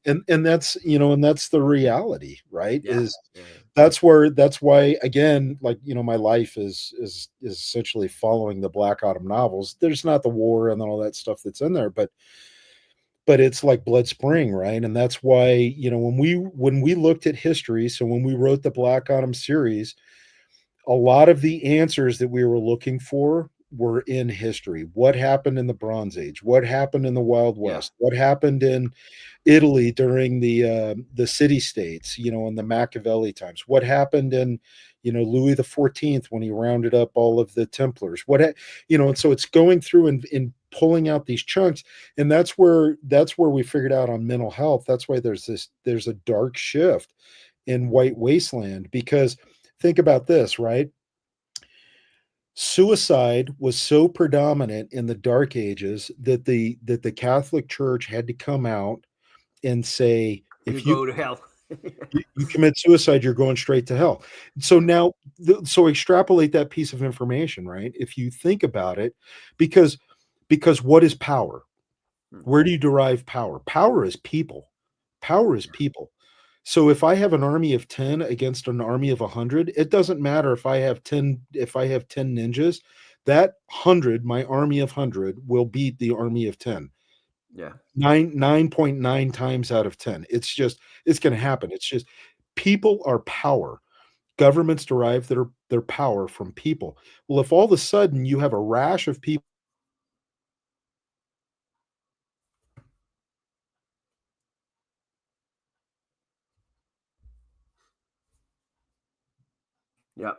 and that's the reality, right? Yeah. Is Yeah. that's why again, like my life is essentially following the Black Autumn novels. There's not the war and all that stuff that's in there, but it's like Blood Spring, right? And that's why when we looked at history, so when we wrote the Black Autumn series, a lot of the answers that we were looking for were in history. What happened in the Bronze Age? What happened in the Wild Yeah. West? What happened in Italy during the city states, in the Machiavelli times? What happened in Louis the 14th when he rounded up all of the Templars? And so it's going through and pulling out these chunks. And that's where we figured out on mental health. That's why there's a dark shift in white wasteland, because think about this, right? Suicide was so predominant in the dark ages that the Catholic Church had to come out and say, You if you go to hell. you commit suicide, you're going straight to hell. So now, so extrapolate that piece of information, right? If you think about it, because what is power? Where do you derive power? Power is people. Power is people. So if I have an army of 10 against an army of 100, it doesn't matter if I have 10 ninjas. That 100, my army of 100, will beat the army of 10. Yeah. 9.9 times out of 10. It's going to happen. It's just, people are power. Governments derive their power from people. Well, if all of a sudden you have a rash of people, Yeah.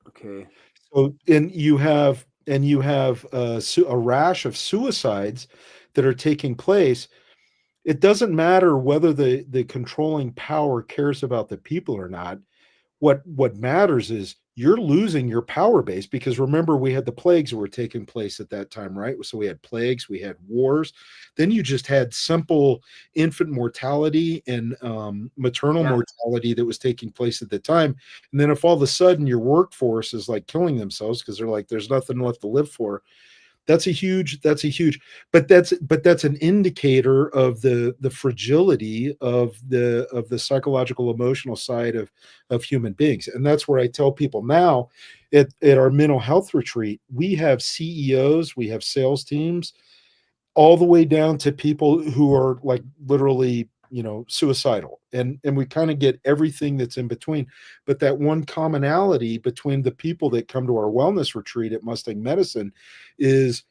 Okay. so and you have a rash of suicides that are taking place, it doesn't matter whether the controlling power cares about the people or not. What matters is you're losing your power base, because remember, we had the plagues that were taking place at that time, right? So we had plagues, we had wars, then you just had simple infant mortality and maternal mortality that was taking place at the time. And then if all of a sudden your workforce is like killing themselves because they're like, there's nothing left to live for, that's a huge, but that's an indicator of the fragility of the psychological emotional side of human beings. And that's where I tell people now at our mental health retreat, we have CEOs, we have sales teams, all the way down to people who are like literally, suicidal, and we kind of get everything that's in between. But that one commonality between the people that come to our wellness retreat at Mustang Medicine is,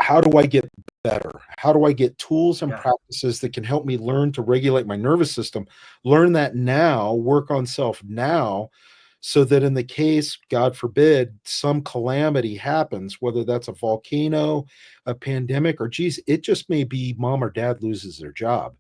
how do I get better? How do I get tools and practices that can help me learn to regulate my nervous system, learn that now, work on self now, so that in the case, God forbid, some calamity happens, whether that's a volcano, a pandemic, or geez, it just may be mom or dad loses their job.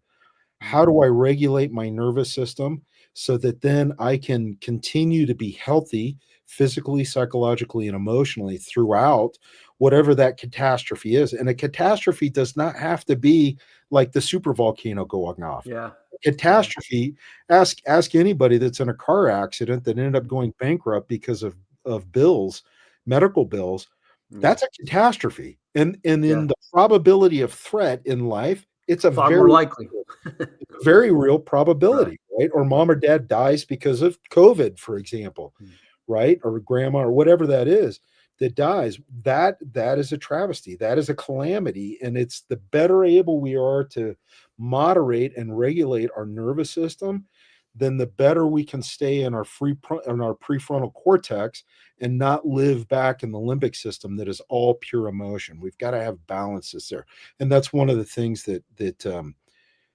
How do I regulate my nervous system so that then I can continue to be healthy physically, psychologically, and emotionally throughout whatever that catastrophe is? And a catastrophe does not have to be like the super volcano going off. Yeah. Catastrophe, ask anybody that's in a car accident that ended up going bankrupt because of bills, medical bills. That's a catastrophe. And in the probability of threat in life, it's a far more likely. very real probability, right? Or mom or dad dies because of COVID, for example, right? Or grandma or whatever that is that dies. That is a travesty. That is a calamity. And it's the better able we are to moderate and regulate our nervous system, then the better we can stay in our prefrontal cortex and not live back in the limbic system that is all pure emotion. We've got to have balances there. And that's one of the things that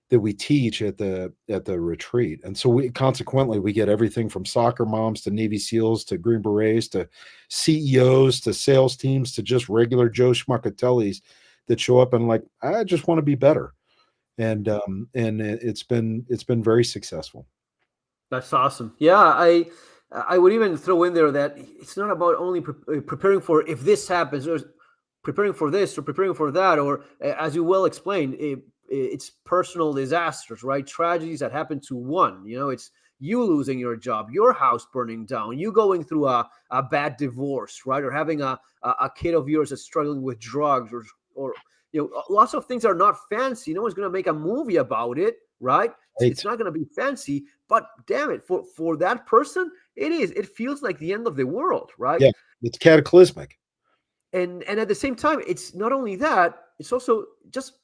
we teach at the retreat. And so we get everything from soccer moms to Navy SEALs to Green Berets to CEOs to sales teams to just regular Joe Schmuckatellis that show up and like, I just want to be better. And it's been very successful. That's awesome. Yeah, I would even throw in there that it's not about only preparing for if this happens, or preparing for this or preparing for that, or as you well explained, it's personal disasters, right? Tragedies that happen to one. It's you losing your job, your house burning down, you going through a bad divorce, right? Or having a kid of yours that's struggling with drugs, or lots of things are not fancy. No one's going to make a movie about it, right? It's not going to be fancy, but damn it, for that person, it is. It feels like the end of the world, right? Yeah, it's cataclysmic. And at the same time, it's not only that, it's also just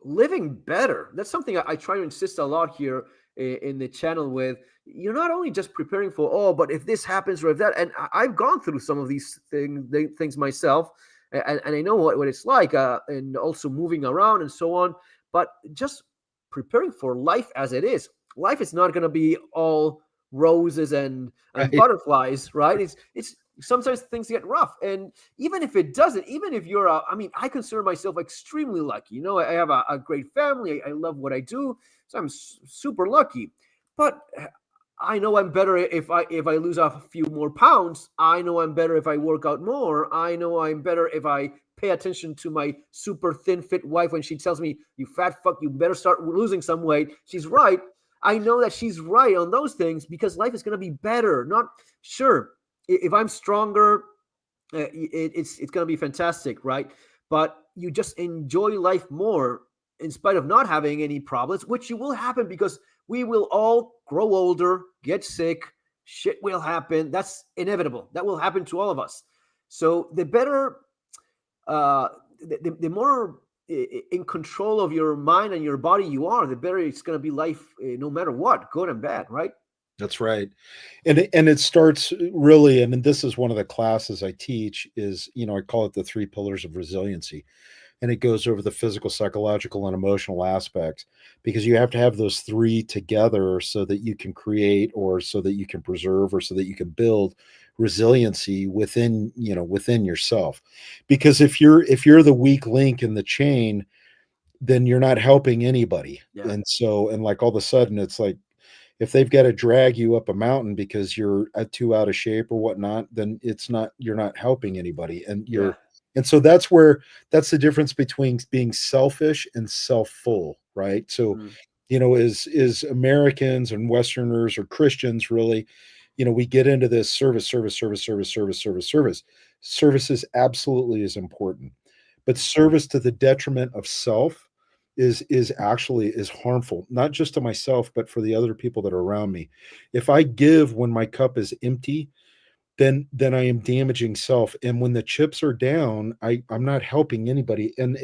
living better. That's something I try to insist a lot here in the channel with. You're not only just preparing for, but if this happens or if that, and I've gone through some of these things myself, and I know what it's like, and also moving around and so on, but just preparing for life as it is. Life is not going to be all roses and butterflies, right? It's sometimes things get rough. And even if it doesn't, even if you're, I consider myself extremely lucky. I have a great family. I love what I do. So I'm super lucky. But I know I'm better if I lose off a few more pounds. I know I'm better if I work out more. I know I'm better if I pay attention to my super thin fit wife when she tells me, "You fat fuck, you better start losing some weight." She's right. I know that she's right on those things because life is going to be better. Not sure if I'm stronger, it's going to be fantastic, right? But you just enjoy life more in spite of not having any problems, which you will happen because we will all grow older, get sick, shit will happen. That's inevitable. That will happen to all of us. So the better, the more in control of your mind and your body you are, the better it's going to be life, no matter what, good and bad, right? That's right. And it starts really, and this is one of the classes I teach is, I call it the 3 pillars of resiliency. And it goes over the physical, psychological, and emotional aspects because you have to have those 3 together so that you can create or so that you can preserve or so that you can build resiliency within yourself. Because if you're the weak link in the chain, then you're not helping anybody. Yeah. And like all of a sudden it's like if they've got to drag you up a mountain because you're too out of shape or whatnot, then you're not helping anybody. Yeah. And so that's the difference between being selfish and self-full, right? So, Mm. is Americans and Westerners or Christians really, we get into this service, service, service, service, service, service, service. Service is absolutely is important, but service to the detriment of self is actually is harmful, not just to myself, but for the other people that are around me. If I give when my cup is empty, then I am damaging self. And when the chips are down, I'm not helping anybody. And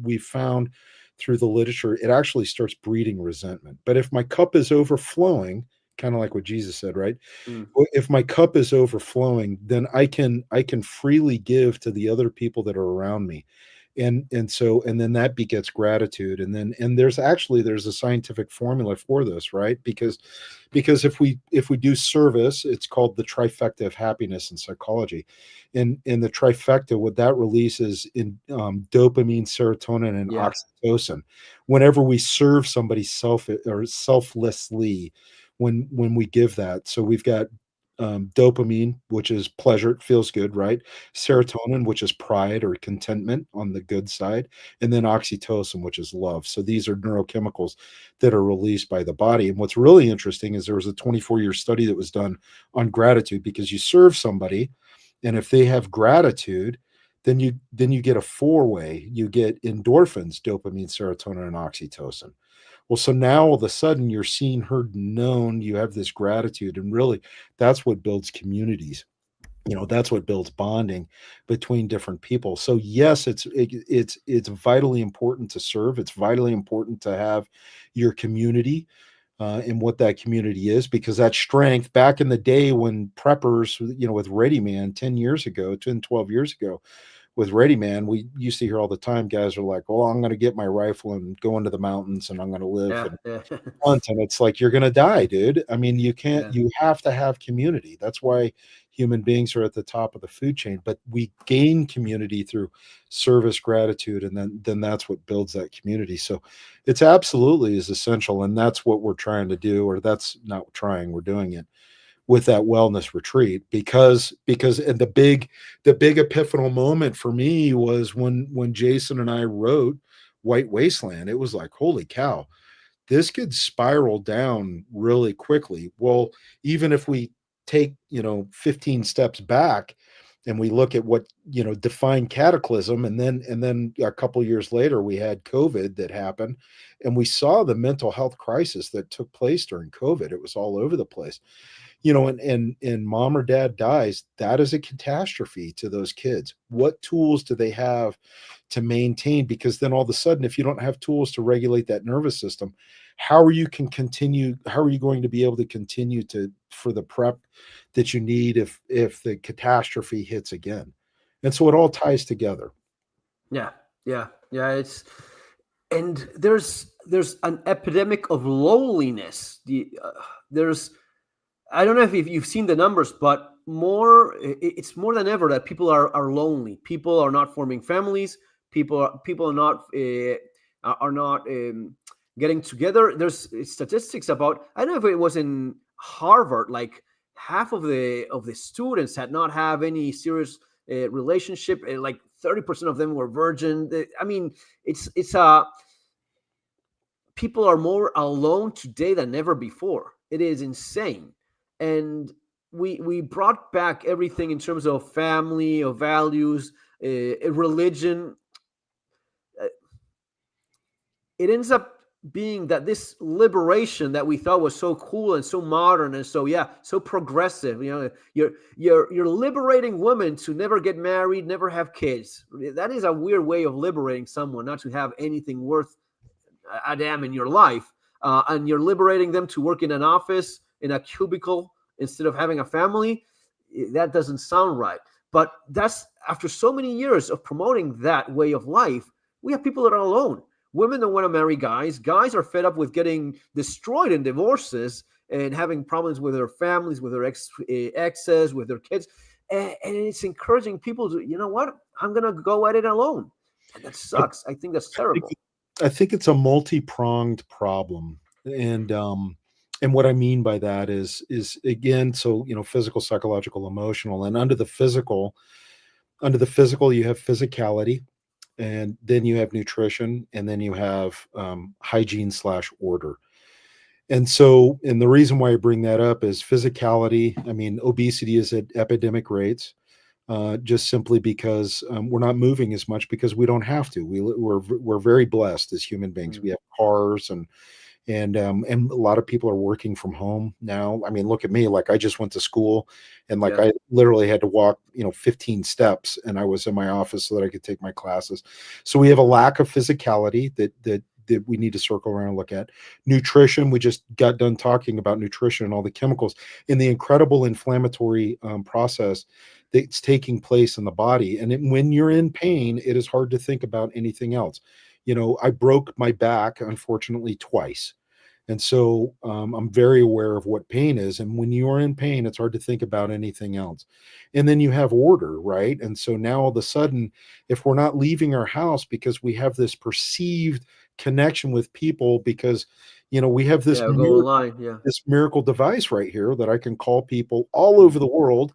we found through the literature, it actually starts breeding resentment. But if my cup is overflowing, kind of like what Jesus said, right? Mm. If my cup is overflowing, then I can freely give to the other people that are around me. And then that begets gratitude. And there's a scientific formula for this, right? Because if we do service, it's called the trifecta of happiness in psychology. And in the trifecta, what that releases in dopamine, serotonin, and Yeah. oxytocin. Whenever we serve somebody selflessly, when we give that, so we've got dopamine, which is pleasure, it feels good, right? Serotonin, which is pride or contentment on the good side, and then oxytocin, which is love. So these are neurochemicals that are released by the body. And what's really interesting is there was a 24-year study that was done on gratitude because you serve somebody, and if they have gratitude, then you get a four-way. You get endorphins, dopamine, serotonin, and oxytocin. Well, so now all of a sudden you're seen, heard, known, you have this gratitude, and really that's what builds communities. That's what builds bonding between different people. So yes, it's vitally important to serve. It's vitally important to have your community, and what that community is, because that strength back in the day when preppers, with Ready Man 10 years ago, 10, 12 years ago, with Ready Man, we used to hear all the time guys are like, "Oh, I'm going to get my rifle and go into the mountains and I'm going to live Yeah. and Yeah. hunt." And it's like, you're going to die, dude. I mean, Yeah. you have to have community. That's why human beings are at the top of the food chain, but we gain community through service, gratitude, and then that's what builds that community. So it's absolutely is essential. And that's what we're trying to do, or that's not trying, we're doing it with that wellness retreat, because and the big epiphanal moment for me was when Jason and I wrote White Wasteland. It was like, holy cow, this could spiral down really quickly. Well, even if we take 15 steps back and we look at what defined cataclysm, and then a couple years later we had COVID that happened, and we saw the mental health crisis that took place during COVID. It was all over the place, and mom or dad dies. That is a catastrophe to those kids. What tools do they have to maintain? Because then all of a sudden, if you don't have tools to regulate that nervous system, how are you going to be able to continue to for the prep that you need if the catastrophe hits again? And so it all ties together. Yeah. Yeah. Yeah. And there's an epidemic of loneliness. There's I don't know if you've seen the numbers, but it's more than ever that people are lonely. People are not forming families. People are not getting together. There's statistics about, I don't know if it was in Harvard, like half of the students had not have any serious relationship. Like 30% of them were virgin. I mean, it's people are more alone today than ever before. It is insane. And we brought back everything in terms of family, of values, religion. Uh, It ends up being that this liberation that we thought was so cool and so modern and so, yeah, so progressive, you're liberating women to never get married, never have kids. That is a weird way of liberating someone not to have anything worth a damn in your life, and you're liberating them to work in an office in a cubicle instead of having a family. That doesn't sound right. But that's after so many years of promoting that way of life, we have people that are alone. Women don't want to marry guys. Guys are fed up with getting destroyed in divorces and having problems with their families, with their exes, with their kids. And it's encouraging people to, you know what, I'm going to go at it alone. And that sucks. I think that's terrible. I think it's a multi-pronged problem. And what I mean by that is again, so physical, psychological, emotional. And under the physical you have physicality, and then you have nutrition, and then you have hygiene / order. And the reason why I bring that up is physicality. I mean, obesity is at epidemic rates, just simply because we're not moving as much because we don't have to. We're very blessed as human beings. We have cars, and a lot of people are working from home now. I mean, look at me. Like, I just went to school, and like, I literally had to walk 15 steps, and I was in my office so that I could take my classes. So we have a lack of physicality that we need to circle around and look at. Nutrition, we just got done talking about nutrition and all the chemicals and the incredible inflammatory process that's taking place in the body. And when you're in pain, it is hard to think about anything else. I broke my back, unfortunately, twice. And so I'm very aware of what pain is. And when you're in pain, it's hard to think about anything else. And then you have order, right? And so now all of a sudden, if we're not leaving our house because we have this perceived connection with people, because, we have this, Go online. Yeah. this miracle device right here that I can call people all over the world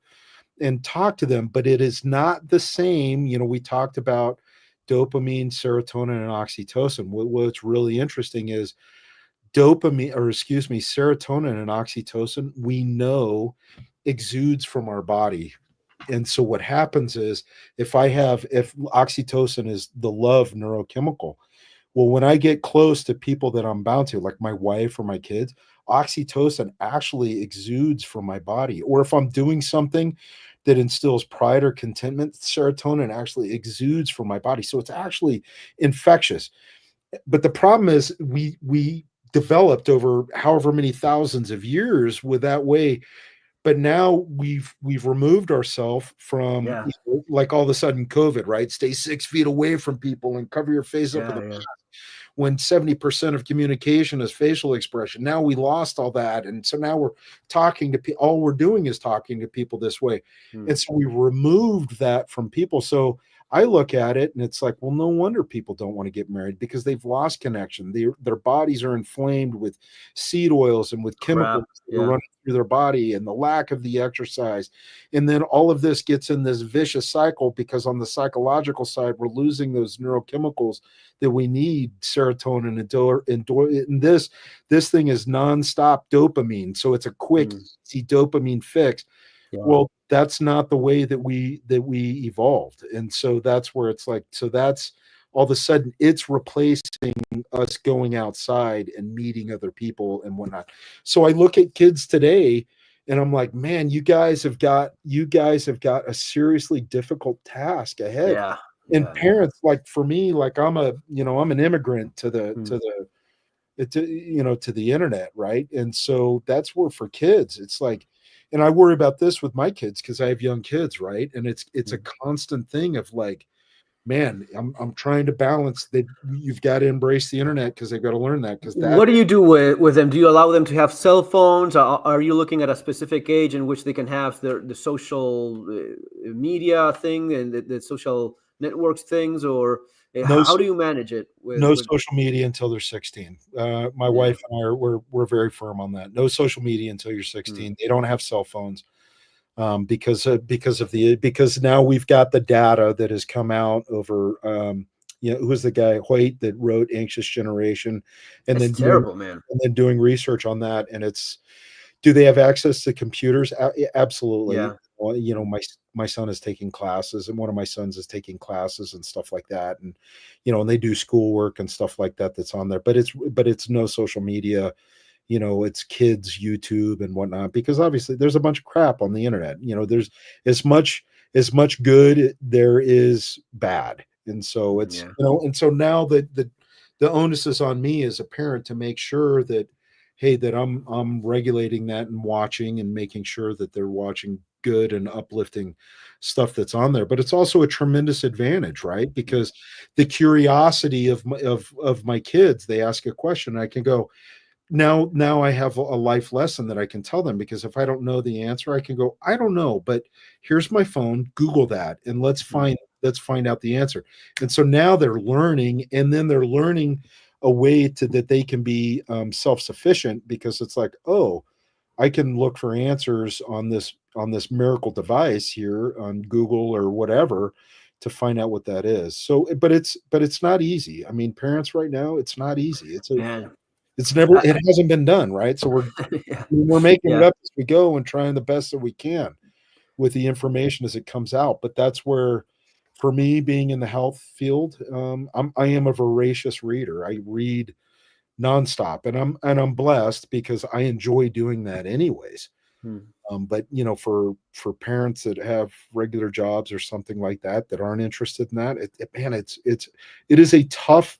and talk to them, but it is not the same. We talked about dopamine, serotonin, and oxytocin. What's really interesting is serotonin and oxytocin, we know exudes from our body. And so what happens is, if oxytocin is the love neurochemical, well, when I get close to people that I'm bound to, like my wife or my kids, oxytocin actually exudes from my body. Or if I'm doing something that instills pride or contentment, serotonin actually exudes from my body. So it's actually infectious. But the problem is we developed over however many thousands of years with that way. But now we've removed ourselves from, like, all of a sudden COVID, right? Stay 6 feet away from people and cover your face up with a mask. When 70% of communication is facial expression. Now we lost all that. And so now we're talking to people. All we're doing is talking to people this way. And so we removed that from people. So I look at it and it's like, well, no wonder people don't want to get married, because they've lost connection. Their bodies are inflamed with seed oils and with chemicals that are running through their body, and the lack of the exercise. And then all of this gets in this vicious cycle, because on the psychological side, we're losing those neurochemicals that we need, serotonin and this thing is nonstop dopamine. So it's a quick, easy dopamine fix. Well, that's not the way that we evolved. And so that's where it's like, so that's all of a sudden it's replacing us going outside and meeting other people and whatnot. So I look at kids today and I'm like, man, you guys have got a seriously difficult task ahead. And parents, like for me, like I'm an immigrant to the internet, right? And so that's where for kids, it's like, and I worry about this with my kids because I have young kids, right? And it's a constant thing of like, man, I'm trying to balance that. You've got to embrace the internet because they've got to learn that, because that What do you do with them? Do you allow them to have cell phones? Are you looking at a specific age in which they can have the social media thing and the social networks things, or no how do you manage it no with social media until they're 16. My yeah. wife and I we're very firm on that. No social media until you're Hmm. 16. They don't have cell phones, because now we've got the data that has come out over. Who was the guy Hoyt that wrote Anxious Generation, and It's then doing terrible, man. research on that, and it's, do they have access to computers? Absolutely. Yeah. Well, Hmm. my son is taking classes, and one of my sons is taking classes and stuff like that, and and they do schoolwork and stuff like that that's on there. But it's no social media. It's kids YouTube and whatnot, because obviously there's a bunch of crap on the internet. There's as much good there is bad, and so it's Yeah. and so now that the onus is on me as a parent to make sure that, hey, that I'm regulating that and watching and making sure that they're watching good and uplifting stuff that's on there. But it's also a tremendous advantage, right? Mm. Because the curiosity of my kids, they ask a question, and I can go, now I have a life lesson that I can tell them, because if I don't know the answer, I can go, I don't know, but here's my phone, Google that, and let's Mm. find out the answer. And so now they're learning, and then they're learning a way to that they can be self-sufficient, because it's like, oh, I can look for answers on this miracle device here on Google or whatever, to find out what that is. So, but it's not easy. I mean, parents right now, it's not easy. Man. It hasn't been done, right? So Yeah. we're making it Yeah. up as we go and trying the best that we can with the information as it comes out. But that's where, for me, being in the health field, I am a voracious reader. I read nonstop, and I'm blessed because I enjoy doing that anyways. Hmm. But for parents that have regular jobs or something like that aren't interested in that, man, it is a tough.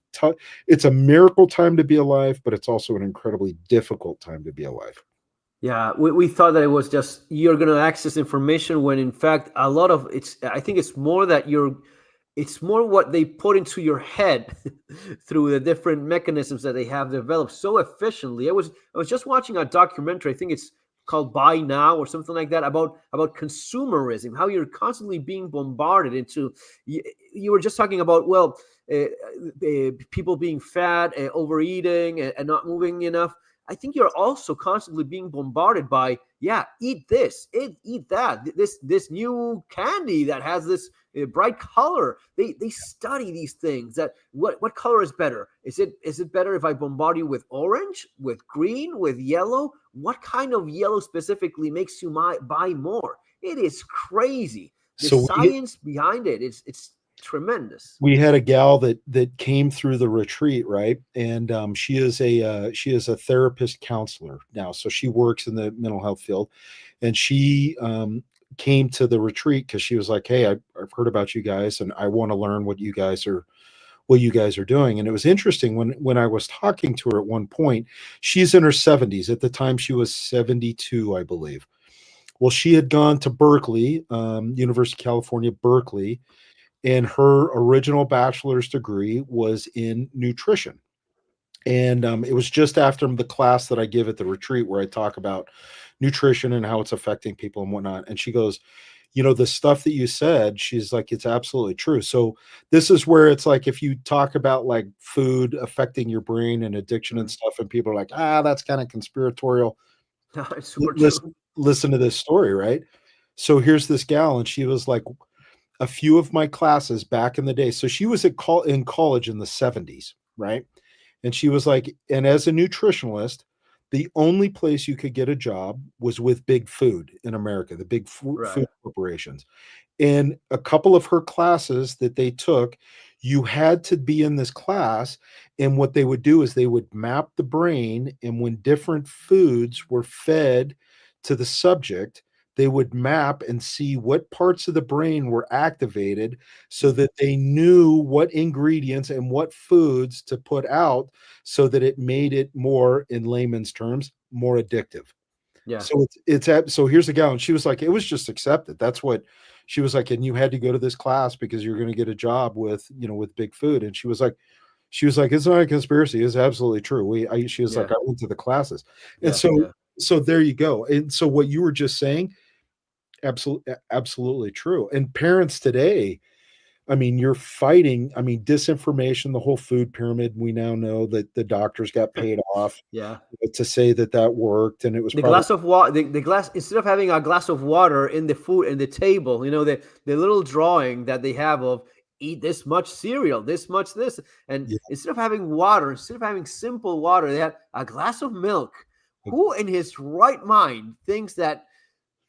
It's a miracle time to be alive, but it's also an incredibly difficult time to be alive. Yeah, we thought that it was just you're going to access information when in fact a lot of it's I think it's more that it's more what they put into your head through the different mechanisms that they have developed so efficiently. I was just watching a documentary. I think it's called Buy Now or something like that about consumerism, how you're constantly being bombarded into. You were just talking about people being fat, overeating, and not moving enough. I think you're also constantly being bombarded by, yeah, eat this, eat that, this new candy that has this bright color. They study these things. That what color is better? Is it better if I bombard you with orange, with green, with yellow? What kind of yellow specifically makes you buy more? It is crazy. The So science behind it, it's tremendous. we had a gal that came through the retreat, right? And she is a therapist counselor now, so she works in the mental health field, and she came to the retreat because she was like, hey, I've heard about you guys, and I want to learn what you guys are doing. And it was interesting when I was talking to her at one point. She's in her 70s. At the time, she was 72, I believe. Well, she had gone to Berkeley, University of California, Berkeley, and her original bachelor's degree was in nutrition. And it was just after the class that I give at the retreat where I talk about nutrition and how it's affecting people and whatnot. And she goes, the stuff that you said, she's like, it's absolutely true. So this is where it's like, if you talk about like food affecting your brain and addiction and Mm. stuff, and people are like, that's kind of conspiratorial. It's super true. Listen to this story, right? So here's this gal, and she was like, a few of my classes back in the day. So she was in college in the 70s, right? And she was like, and as a nutritionalist, the only place you could get a job was with big food in America, the big Right. food corporations. And a couple of her classes that they took, you had to be in this class. And what they would do is they would map the brain. And when different foods were fed to the subject, they would map and see what parts of the brain were activated so Mm. that they knew what ingredients and what foods to put out so that it made it more, in layman's terms, more addictive. Yeah. So so here's the gal, and she was like, it was just accepted. That's what she was like, and you had to go to this class because you're going to get a job with, with big food. And she was like, it's not a conspiracy. It's absolutely true. She was like, Yeah. I went to the classes. And Yeah. Yeah. so there you go. And so what you were just saying, absolutely true. And parents today, I mean, you're fighting, I mean, disinformation, the whole food pyramid. We now know that the doctors got paid off Yeah. to say that worked. And it was The probably, glass of water, the glass, instead of having a glass of water in the food in the table, the little drawing that they have of eat this much cereal, this much this, and yeah, instead of having water, instead of having simple water, they had a glass of milk. Who in his right mind thinks that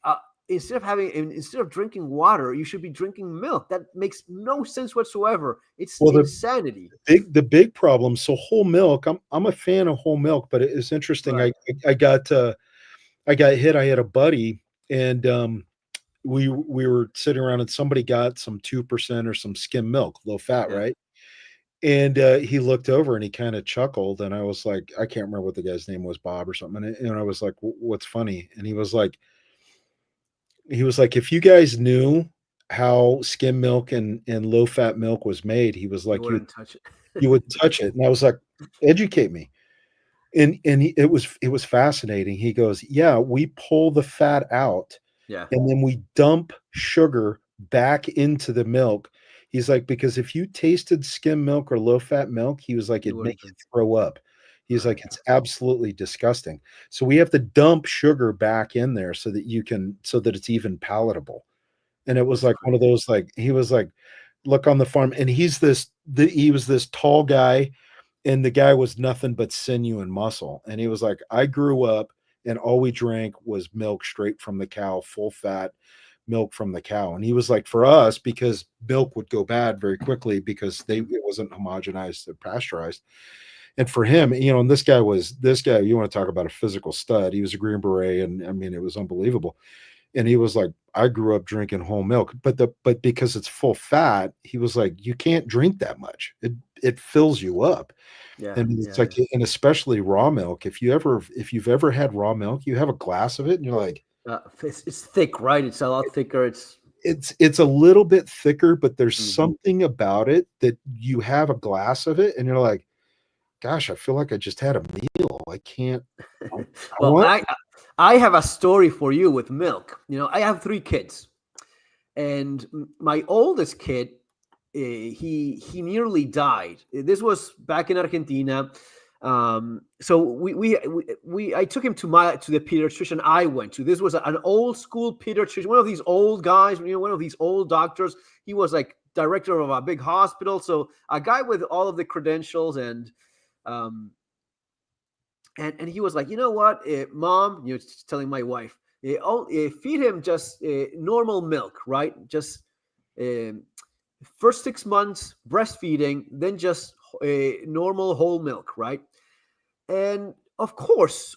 uh, instead of drinking water, you should be drinking milk? That makes no sense whatsoever. It's well, insanity. the big problem. So whole milk, I'm a fan of whole milk, but it's interesting. Right. I got hit. I had a buddy, and we were sitting around, and somebody got some 2% or some skim milk, low fat, Yeah. right? And he looked over and he kind of chuckled, and I was like, I can't remember what the guy's name was, Bob or something. And I was like, what's funny? And he was like, if you guys knew how skim milk and low fat milk was made, he was You like, wouldn't touch you it. would touch it. And I was like, educate me. It was fascinating. He goes, yeah, we pull the fat out Yeah. and then we dump sugar back into the milk. He's like, because if you tasted skim milk or low fat milk, he was like, You it'd make wouldn't you drink. throw up. He's Right. like, it's absolutely disgusting. So we have to dump sugar back in there so that it's even palatable. And it was That's like one of crazy. those, like, he was like, look on the farm. And he was this tall guy, and the guy was nothing but sinew and muscle. And he was like, I grew up and all we drank was milk straight from the cow, full fat milk from the cow. And he was like, for us, because milk would go bad very quickly because it wasn't homogenized or pasteurized. And for him, and this guy, you want to talk about a physical stud. He was a Green Beret, and I mean, it was unbelievable. And he was like, I grew up drinking whole milk, but because it's full fat, he was like, you can't drink that much. It fills you up. Yeah. And it's Yeah. like, and especially raw milk. If you've ever had raw milk, you have a glass of it, and you're like, It's thick, right? It's a lot thicker. it's a little bit thicker, but there's Mhm. something about it that you have a glass of it, and you're like, gosh, I feel like I just had a meal. I can't. I Well, want. I have a story for you with milk. I have 3 kids, and my oldest kid, he nearly died. This was back in Argentina. So I took him to the pediatrician I went to. This was an old school pediatrician, one of these old guys, one of these old doctors. He was like director of a big hospital, so a guy with all of the credentials. Um, and he was like, you know what, mom, telling my wife, feed him just normal milk, right? Just um, first 6 months breastfeeding, then just normal whole milk, right? And of course,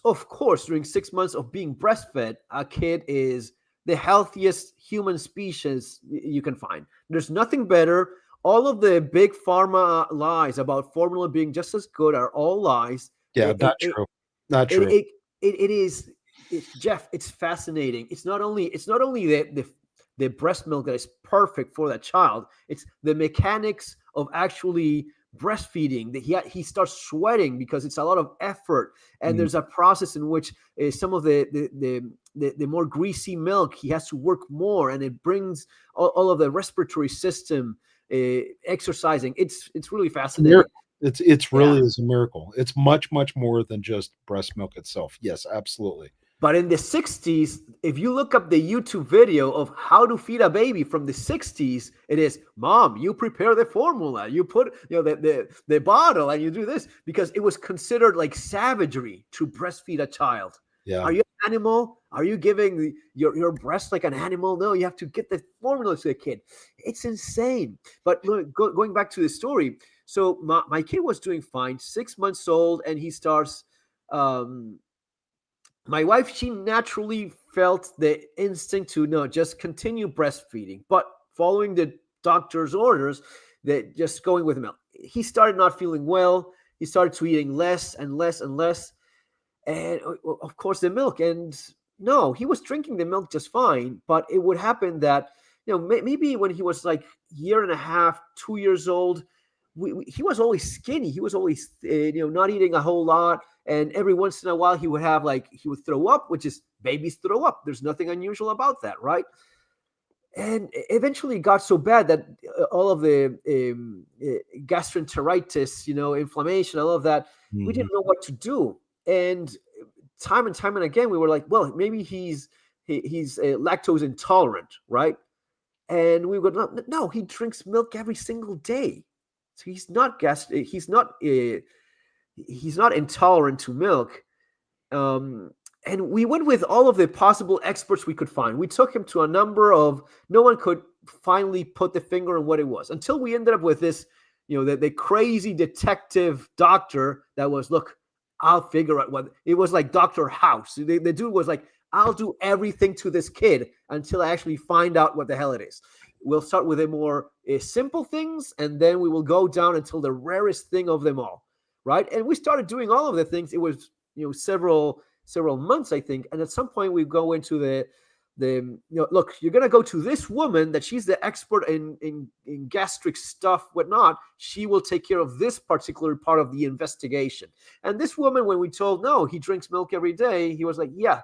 during 6 months of being breastfed, a kid is the healthiest human species you can find. There's nothing better. All of the big pharma lies about formula being just as good are all lies. Yeah, It, not it, it, true. Not it, true. it, it is, Jeff. It's fascinating. It's not only the breast milk that is perfect for that child. It's the mechanics of actually breastfeeding that he starts sweating because it's a lot of effort, and Mm. there's a process in which some of the more greasy milk, he has to work more, and it brings all of the respiratory system exercising. It's really It's a miracle. fascinating. It's Yeah. really is a miracle. It's much, much more than just breast milk itself. Yes, absolutely. But in the 60s, if you look up the YouTube video of how to feed a baby from the 60s, it is, mom, you prepare the formula, you put the bottle, and you do this, because it was considered like savagery to breastfeed a child. Yeah. Are you an animal? Are you giving your breast like an animal? No, you have to get the formula to the kid. It's insane. But look, going back to the story, so my kid was doing fine, 6 months old, and he starts um, my wife, she naturally felt the instinct to no, just continue breastfeeding, but following the doctor's orders, that just going with milk. He started not feeling well. He started to eating less and less and less, and of course the milk. And no, he was drinking the milk just fine, but it would happen that maybe when he was like year and a half, 2 years old, he was always skinny. He was always, not eating a whole lot. And every once in a while, he would throw up, which is babies throw up. There's nothing unusual about that, right? And eventually it got so bad that all of the gastroenteritis, inflammation, all of that, we didn't know what to do. And time and again, we were like, well, maybe he's lactose intolerant, right? And we would not. No, he drinks milk every single day, so he's not intolerant to milk. And we went with all of the possible experts we could find. We took him to a number of. No one could finally put the finger on what it was until we ended up with this, the crazy detective doctor that was, look, I'll figure out what it was, like Dr. House. The dude was like, I'll do everything to this kid until I actually find out what the hell it is. We'll start with the more simple things, and then we will go down until the rarest thing of them all, right? And we started doing all of the things. It was, several months, I think. And at some point we go into the look, you're going to go to this woman that she's the expert in gastric stuff, whatnot. She will take care of this particular part of the investigation. And this woman, when we told, no, he drinks milk every day, he was like, yeah,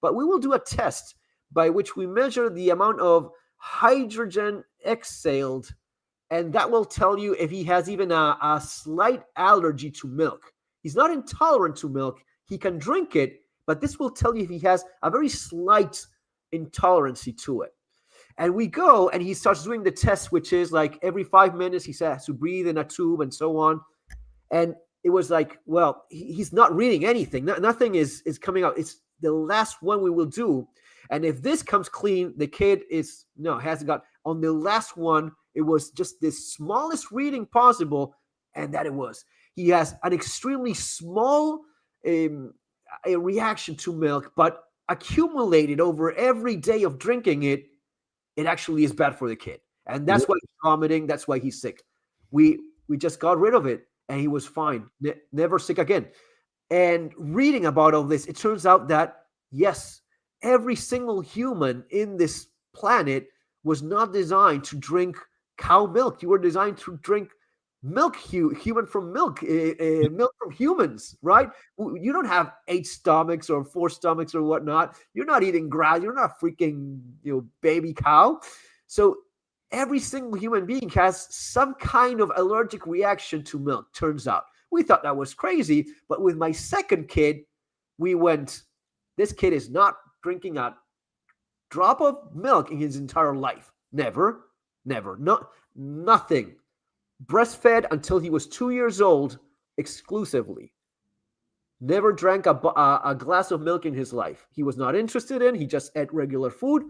but we will do a test by which we measure the amount of hydrogen exhaled, and that will tell you if he has even a slight allergy to milk. He's not intolerant to milk. He can drink it, but this will tell you if he has a very slight intolerancy to it. And we go, and he starts doing the test, which is like every 5 minutes he has to breathe in a tube and so on. And it was like, well, he's not reading anything. Nothing is coming out. It's the last one we will do. And if this comes clean, the kid hasn't got. On the last one, it was just the smallest reading possible, and that it was. He has an extremely small a reaction to milk, but accumulated over every day of drinking it, it actually is bad for the kid. And that's why he's vomiting. That's why he's sick. We just got rid of it, and he was fine. Never sick again. And reading about all this, it turns out that, yes, every single human in this planet was not designed to drink cow milk. You were designed to drink milk, human from milk, milk from humans, right? You don't have 8 stomachs or 4 stomachs or whatnot. You're not eating grass. You're not freaking, baby cow. So every single human being has some kind of allergic reaction to milk, turns out. We thought that was crazy, but with my second kid, we went, this kid is not drinking a drop of milk in his entire life. Never, nothing. Breastfed until he was 2 years old exclusively. Never drank a glass of milk in his life. He was not interested in. He just ate regular food.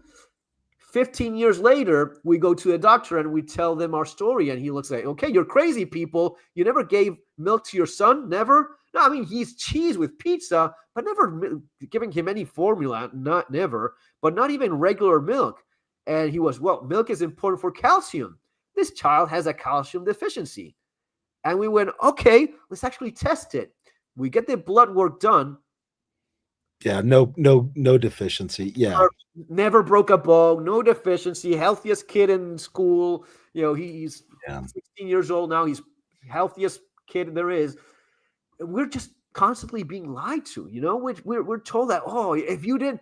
15 years later, we go to the doctor and we tell them our story. And he looks like, okay, you're crazy people. You never gave milk to your son? Never? No, I mean, he's cheese with pizza, but never giving him any formula. Never. But not even regular milk. And he was, well, milk is important for calcium. This child has a calcium deficiency. And we went, okay, let's actually test it. We get the blood work done. Yeah, no deficiency. Yeah. Never broke a bone, no deficiency, healthiest kid in school. He's 16 years old now. He's healthiest kid there is. We're just constantly being lied to, we're told that, oh, if you didn't,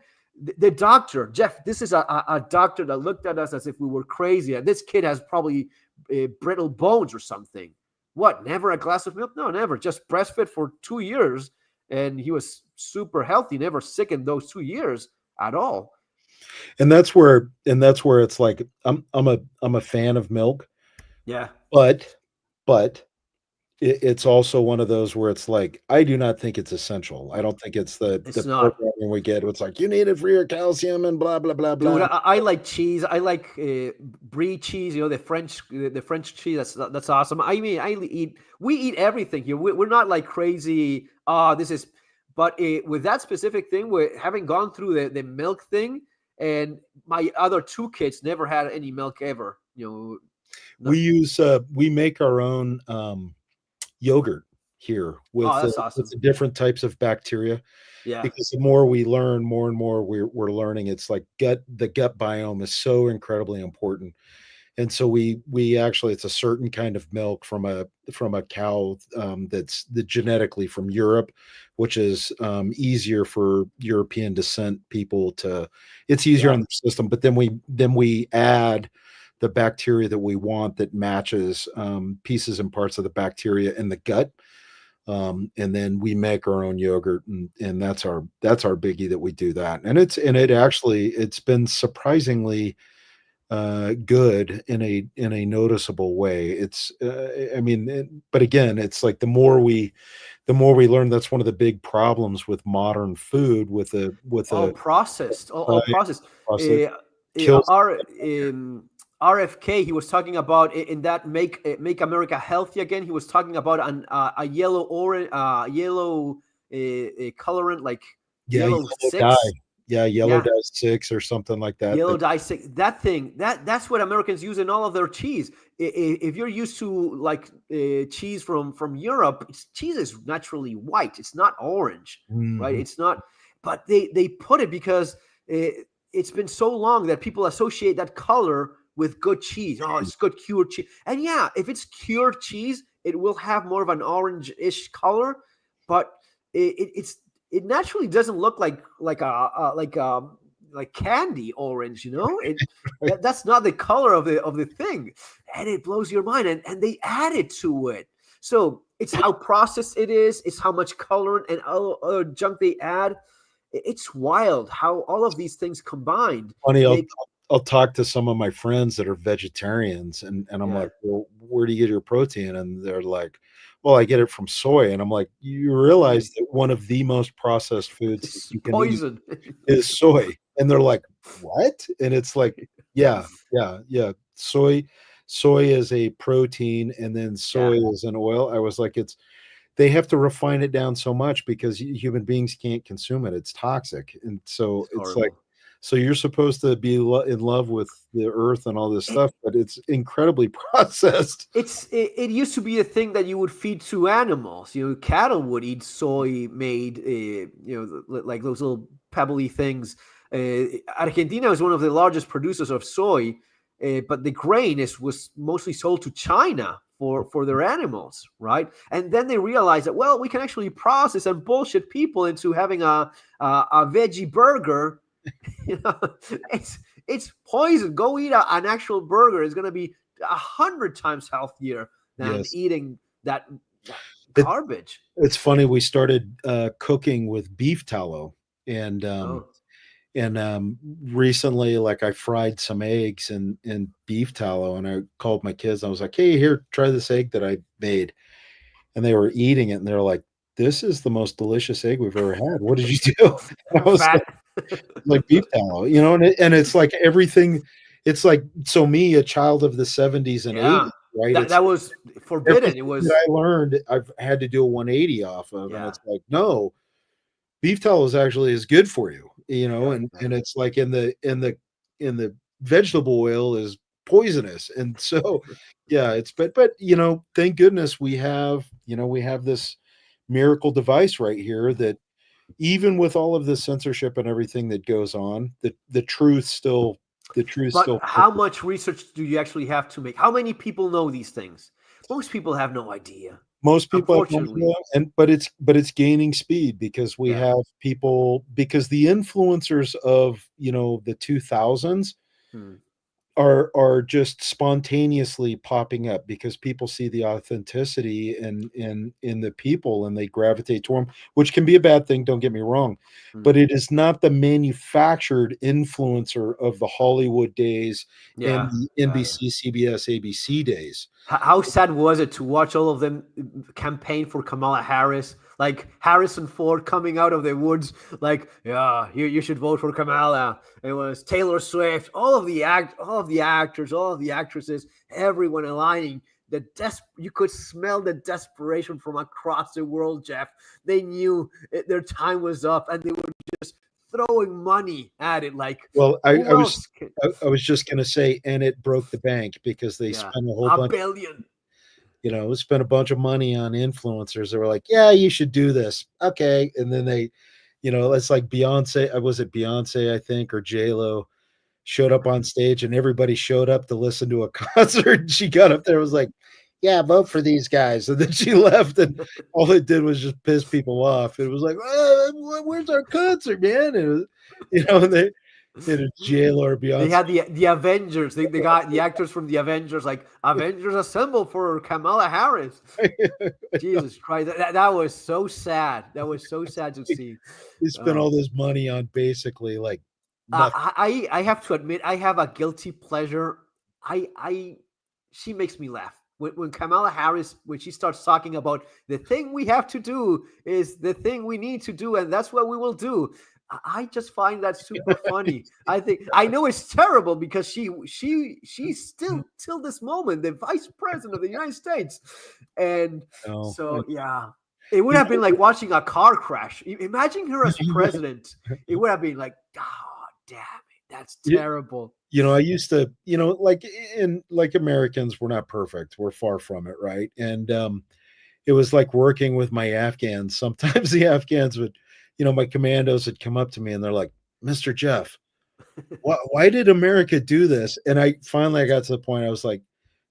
the doctor, Jeff, this is a doctor that looked at us as if we were crazy. And this kid has probably brittle bones or something. What, never a glass of milk? No, never. Just breastfed for 2 years. And he was super healthy, never sick in those 2 years at all. And that's where it's like, I'm a fan of milk. Yeah. But it's also one of those where it's like, I do not think it's essential. I don't think it's the programming we get. It's like, you need it for your calcium and blah, blah, blah, blah. Dude, I like cheese. I like brie cheese, the French cheese. That's awesome. I mean, we eat everything here. We're not like crazy. But with that specific thing, we're having gone through the milk thing, and my other 2 kids never had any milk ever. We make our own yogurt. here Oh, that's with awesome. the different types of bacteria, Yeah. because the more we learn, more and more we're learning. It's like the gut biome is so incredibly important. And so we actually, it's a certain kind of milk from a cow, that's the genetically from Europe, which is easier for European descent people to, it's easier Yeah. on the system. But then we add the bacteria that we want that matches pieces and parts of the bacteria in the gut, and then we make our own yogurt, and that's our biggie, that we do that. And it actually, it's been surprisingly good in a noticeable way. It's I mean, but again, it's like the more we learn. That's one of the big problems with modern food, with All a processed, all processed. process Uh, kills. our RFK, he was talking about in that Make America Healthy Again. He was talking about a yellow orange, yellow colorant, like Yeah, yellow yellow dye. six. Yeah, yellow Yeah, dye 6 or something like that. yellow dye six. That thing, that's what Americans use in all of their cheese. If you're used to like cheese from Europe, cheese is naturally white. It's not orange, right? Mhm. It's not. But they put it because it's been so long that people associate that color with good cheese. Oh, it's good cured cheese. And yeah, if it's cured cheese, it will have more of an orange-ish color, but it naturally doesn't look like candy orange, it that's not the color of the thing, and it blows your mind, and they added to it. So it's how processed it is, it's how much color and other junk they add. It's wild how all of these things combined Funny, make. I'll talk to some of my friends that are vegetarians, and I'm Yeah, like, well, where do you get your protein? And they're like, well, I get it from soy. And I'm like, you realize that one of the most processed foods that it's you can eat poison. is soy? And they're like, what? And it's like, yeah. Soy is a protein, and then Yeah, soy is an oil. I was like, they have to refine it down so much because human beings can't consume it. It's toxic. And so it's it's like, horrible. so you're supposed to be in love with the earth and all this stuff, but it's incredibly processed. It used to be a thing that you would feed to animals. Cattle would eat soy made, like those little pebbly things. Argentina is one of the largest producers of soy, but the grain was mostly sold to China for their animals, right? And then they realized that, well, we can actually process and bullshit people into having a veggie burger. you know, it's poison. Go eat an actual burger. It's going to be 100 times healthier than Yes. eating that It, garbage. it's funny. We started cooking with beef tallow, and Oh, recently, like, I fried some eggs in beef tallow, and I called my kids. I was like, "Hey, here, try this egg that I made." And they were eating it, and they're like, "This is the most delicious egg we've ever had. What did you do?" And I was fat. like, beef tallow, and it's like everything. It's like, so me, a child of the 70s and Yeah, 80s, right? that It's was forbidden. It everything that was. I learned, I've had to do a 180 off of, and Yeah, it's like, no, beef tallow is actually is good for you, yeah, and it's like in the vegetable oil is poisonous, and so yeah, it's but thank goodness we have this miracle device right here, that even with all of the censorship and everything that goes on, the truth but still how much research do you actually have to make? How many people know these things? Most people have no idea, most people have no unfortunately. idea, and but it's gaining speed, because we Yeah. have people, because the influencers of the 2000s Hmm. are just spontaneously popping up, because people see the authenticity in the people, and they gravitate to them, which can be a bad thing, don't get me wrong, Hmm. but it is not the manufactured influencer of the Hollywood days and Yeah, the yeah. NBC, CBS, ABC days. How sad was it to watch all of them campaign for Kamala Harris? Like Harrison Ford coming out of the woods, like, yeah, you should vote for Kamala. It was Taylor Swift, all of the actors, all of the actresses, everyone aligning. You could smell the desperation from across the world, Jeff. They knew their time was up, and they were just throwing money at it. Like, Well, who else? I was just going to say, and it broke the bank, because they Yeah, spent a whole a bunch. billion. spent a bunch of money on influencers. They were like, yeah, you should do this. Okay. And then it's like Beyonce. Was it Beyonce, I think, or J-Lo showed up on stage and everybody showed up to listen to a concert. And she got up there and was like, yeah, vote for these guys. And then she left and all it did was just piss people off. It was like, where's our concert, man? And it was, and they did a J-Lo or They Beyonce. had the Avengers. They got the actors from the Avengers, like Avengers Assemble for Kamala Harris. Jesus Christ, that was so sad. That was so sad to see. They spent all this money on basically like nothing. I have to admit, I have a guilty pleasure. She makes me laugh when Kamala Harris, when she starts talking about the thing we have to do is the thing we need to do, and that's what we will do. I just find that super funny. I know it's terrible because she's still till this moment the vice president of the United States, and so yeah. It would have been like watching a car crash. Imagine her as president. It would have been like, oh, damn it, that's terrible. I used to, like Americans, we're not perfect. We're far from it, right? And it was like working with my Afghans. Sometimes the Afghans would, my commandos would come up to me and they're like, Mr. Jeff, why did America do this? And I got to the point I was like,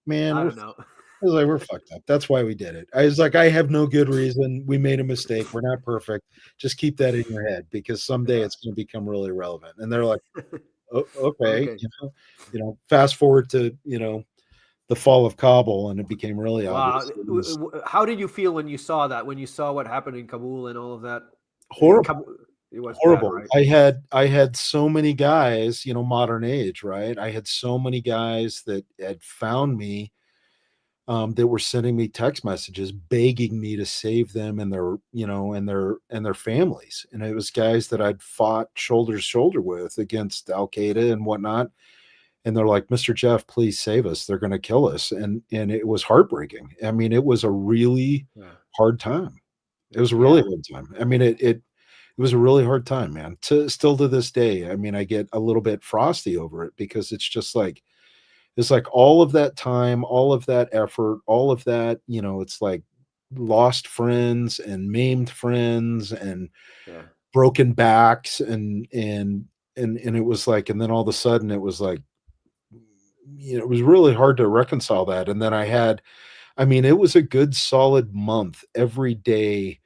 man, I don't know. I was like, we're fucked up. That's why we did it. I was like, I have no good reason. We made a mistake. We're not perfect. Just keep that in your head because someday it's going to become really relevant. And they're like, okay. Fast forward to, the fall of Kabul and it became really obvious. How did you feel when you saw that, when you saw what happened in Kabul and all of that? Horrible. It was horrible. Bad, right? I had so many guys, modern age, right? I had so many guys that had found me that were sending me text messages begging me to save them and their and their families, and it was guys that I'd fought shoulder to shoulder with against Al Qaeda and whatnot, and they're like, Mr. Jeff, please save us, they're going to kill us. And it was heartbreaking. I mean, it was a really hard time. It was a really hard time. I mean, it was a really hard time, man. Still to this day, I mean, I get a little bit frosty over it because it's just like, it's like all of that time, all of that effort, all of that, it's like lost friends and maimed friends and broken backs and it was like, and then all of a sudden it was like, it was really hard to reconcile that. And then it was a good solid month every day,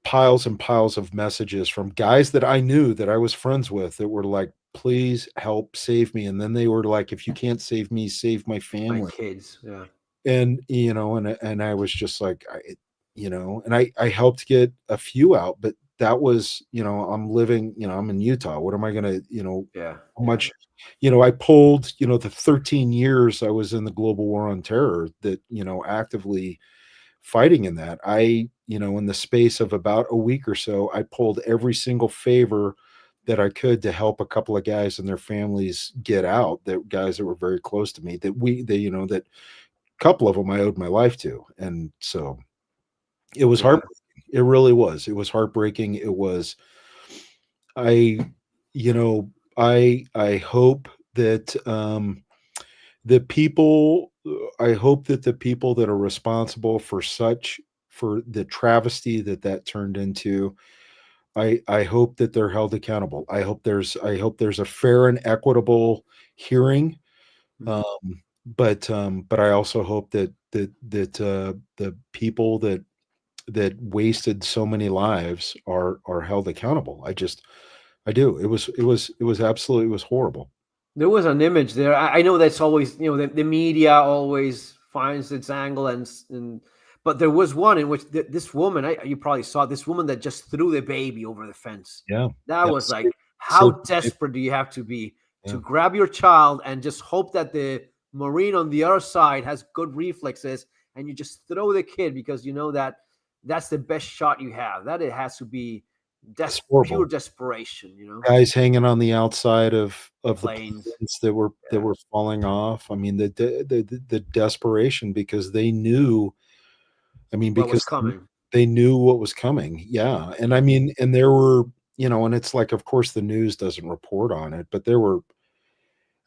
piles and piles of messages from guys that I knew that I was friends with that were like, please help save me. And then they were like, if you can't save me, save my family, my kids. Yeah. And, and I was just like, and I helped get a few out, but that was, I'm living, I'm in Utah. What am I going to, how much, I pulled, the 13 years I was in the global war on terror that, actively fighting in that. In the space of about a week or so, I pulled every single favor that I could to help a couple of guys and their families get out, that guys that were very close to me, that that a couple of them I owed my life to. And so it was heartbreaking. It really was. It was heartbreaking. It was, I hope that, I hope that the people that are responsible for the travesty that turned into, I hope that they're held accountable. I hope there's a fair and equitable hearing. But I also hope that the people that wasted so many lives are held accountable. I do. It was absolutely, it was horrible. There was an image there. I know that's always, the media always finds its angle, but there was one in which this woman, you probably saw this woman that just threw the baby over the fence. Yeah. That was like, how desperate do you have to be to grab your child and just hope that the Marine on the other side has good reflexes and you just throw the kid because you know that that's the best shot you have. That it has to be pure desperation, Guys hanging on the outside of planes. the planes that were falling off. I mean, the desperation because they knew. I mean, what was because coming. they knew what was coming. Yeah, and I mean, and there were, and it's like, of course, the news doesn't report on it, but there were.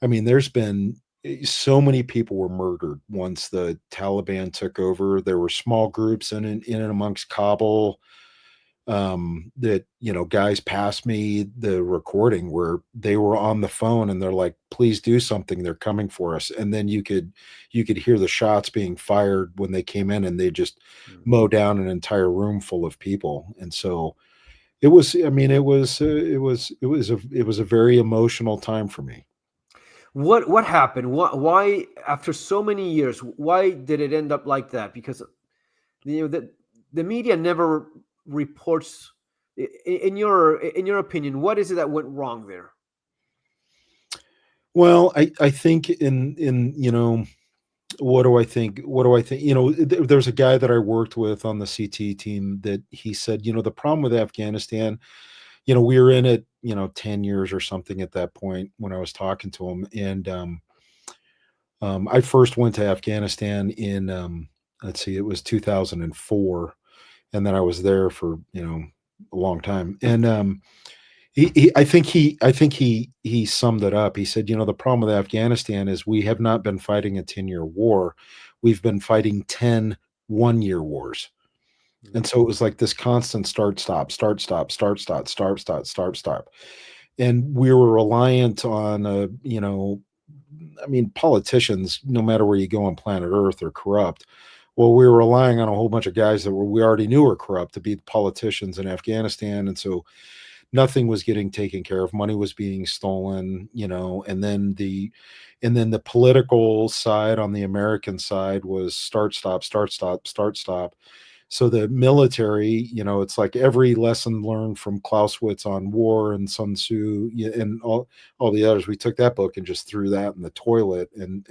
I mean, there's been so many people were murdered once the Taliban took over. There were small groups in and amongst Kabul, that, guys passed me the recording where they were on the phone and they're like, please do something, they're coming for us. And then you could hear the shots being fired when they came in, and they just Mm. mow down an entire room full of people. And so it was, I mean, it was a very emotional time for me. What happened? Why after so many years? Why did it end up like that? Because the media never reports. In your opinion, what is it that went wrong there? Well, I think what do I think? What do I think? There's a guy that I worked with on the CT team that he said, the problem with Afghanistan, we were in it, 10 years or something at that point when I was talking to him. And I first went to Afghanistan in, let's see, it was 2004. And then I was there for, a long time. And I think he summed it up. He said, the problem with Afghanistan is we have not been fighting a 10-year war. We've been fighting 10 1-year wars. And Mm. so it was like this constant start, stop, start, stop, start, stop, start, stop, start, stop. And we were reliant on, I mean, politicians, no matter where you go on planet Earth, are corrupt. Well, we were relying on a whole bunch of guys that we already knew were corrupt to be politicians in Afghanistan. And so nothing was getting taken care of. Money was being stolen, and then the political side on the American side was start, stop, start, stop, start, stop. So the military, it's like every lesson learned from Clausewitz on war and Sun Tzu, and all the others. We took that book and just threw that in the toilet, and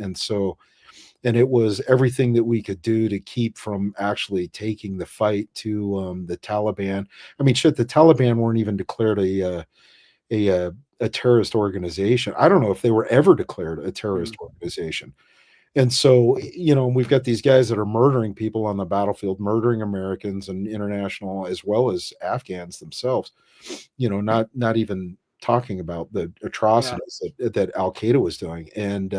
it was everything that we could do to keep from actually taking the fight to the Taliban. I mean, shit, the Taliban weren't even declared a terrorist organization. I don't know if they were ever declared a terrorist Mm. organization. And so, we've got these guys that are murdering people on the battlefield, murdering Americans and international as well as Afghans themselves. Not even talking about the Yeah. atrocities that Al Qaeda was doing. And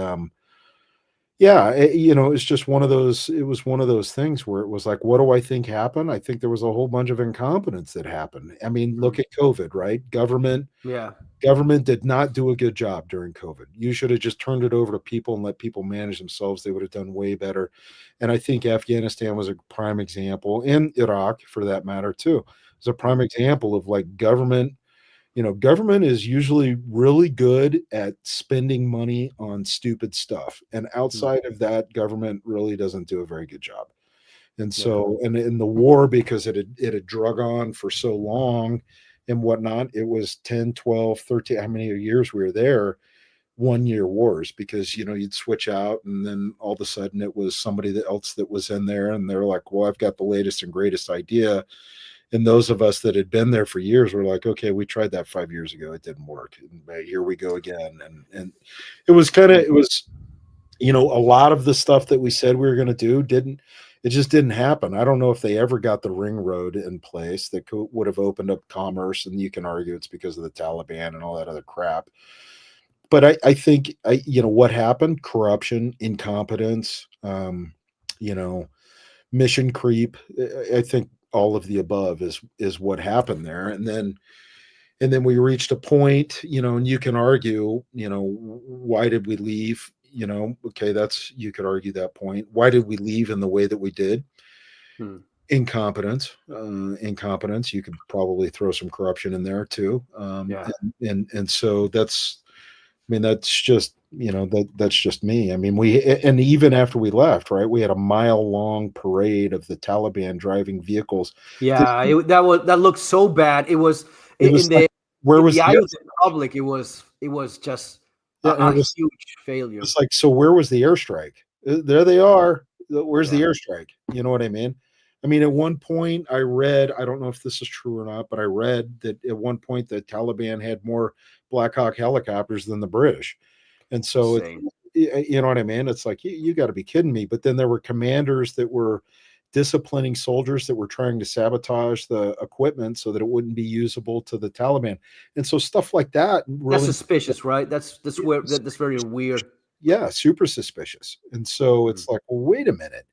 yeah, it's just one of those. It was one of those things where it was like, what do I think happened? I think there was a whole bunch of incompetence that happened. I mean, look Mm. at COVID, right? Yeah. Government did not do a good job during COVID. You should have just turned it over to people and let people manage themselves. They would have done way better. And I think Afghanistan was a prime example, and Iraq for that matter too. It's a prime Mm. example of like government is usually really good at spending money on stupid stuff. And Mm. outside of that, government really doesn't do a very good job. And Yeah. so, and in the war, because it had drug on for so long and whatnot, it was 10, 12, 13, how many years we were there, 1-year wars, because, you'd switch out and then all of a sudden it was somebody else that was in there. And they're like, well, I've got the latest and greatest idea. And those of us that had been there for years were like, okay, we tried that 5 years ago. It didn't work. And here we go again. And it was Mm. a lot of the stuff that we said we were going to do it just didn't happen. I don't know if they ever got the ring road in place that would have opened up commerce. And you can argue it's because of the Taliban and all that other crap. But I think, what happened, corruption, incompetence, you know, mission creep. I think all of the above is what happened there. And then we reached a point, and you can argue, why did we leave? Okay, you could argue that point. Why did we leave in the way that we did? Mm. Incompetence. You could probably throw some corruption in there too. Yeah. And so I mean, that's just me. I mean, and even after we left, right, we had a mile-long parade of the Taliban driving vehicles. This, Yeah. That looked so bad. It was it in was like, the where in was the eye the of the public. It was just yeah, and a it was huge failure. it's like, so where was the airstrike? There they are. Where's the Yeah. airstrike? You know what I mean? I mean, at one point I read, I don't know if this is true or not, but I read that at one point the Taliban had more Black Hawk helicopters than the British. And so it's, Insane. you know what I mean? It's like, you got to be kidding me. But then there were commanders that were disciplining soldiers that were trying to sabotage the equipment so that it wouldn't be usable to the Taliban. And so stuff like that That's really, suspicious, right? That's very weird. yeah, super suspicious. And so Mm. it's like, well, wait a minute,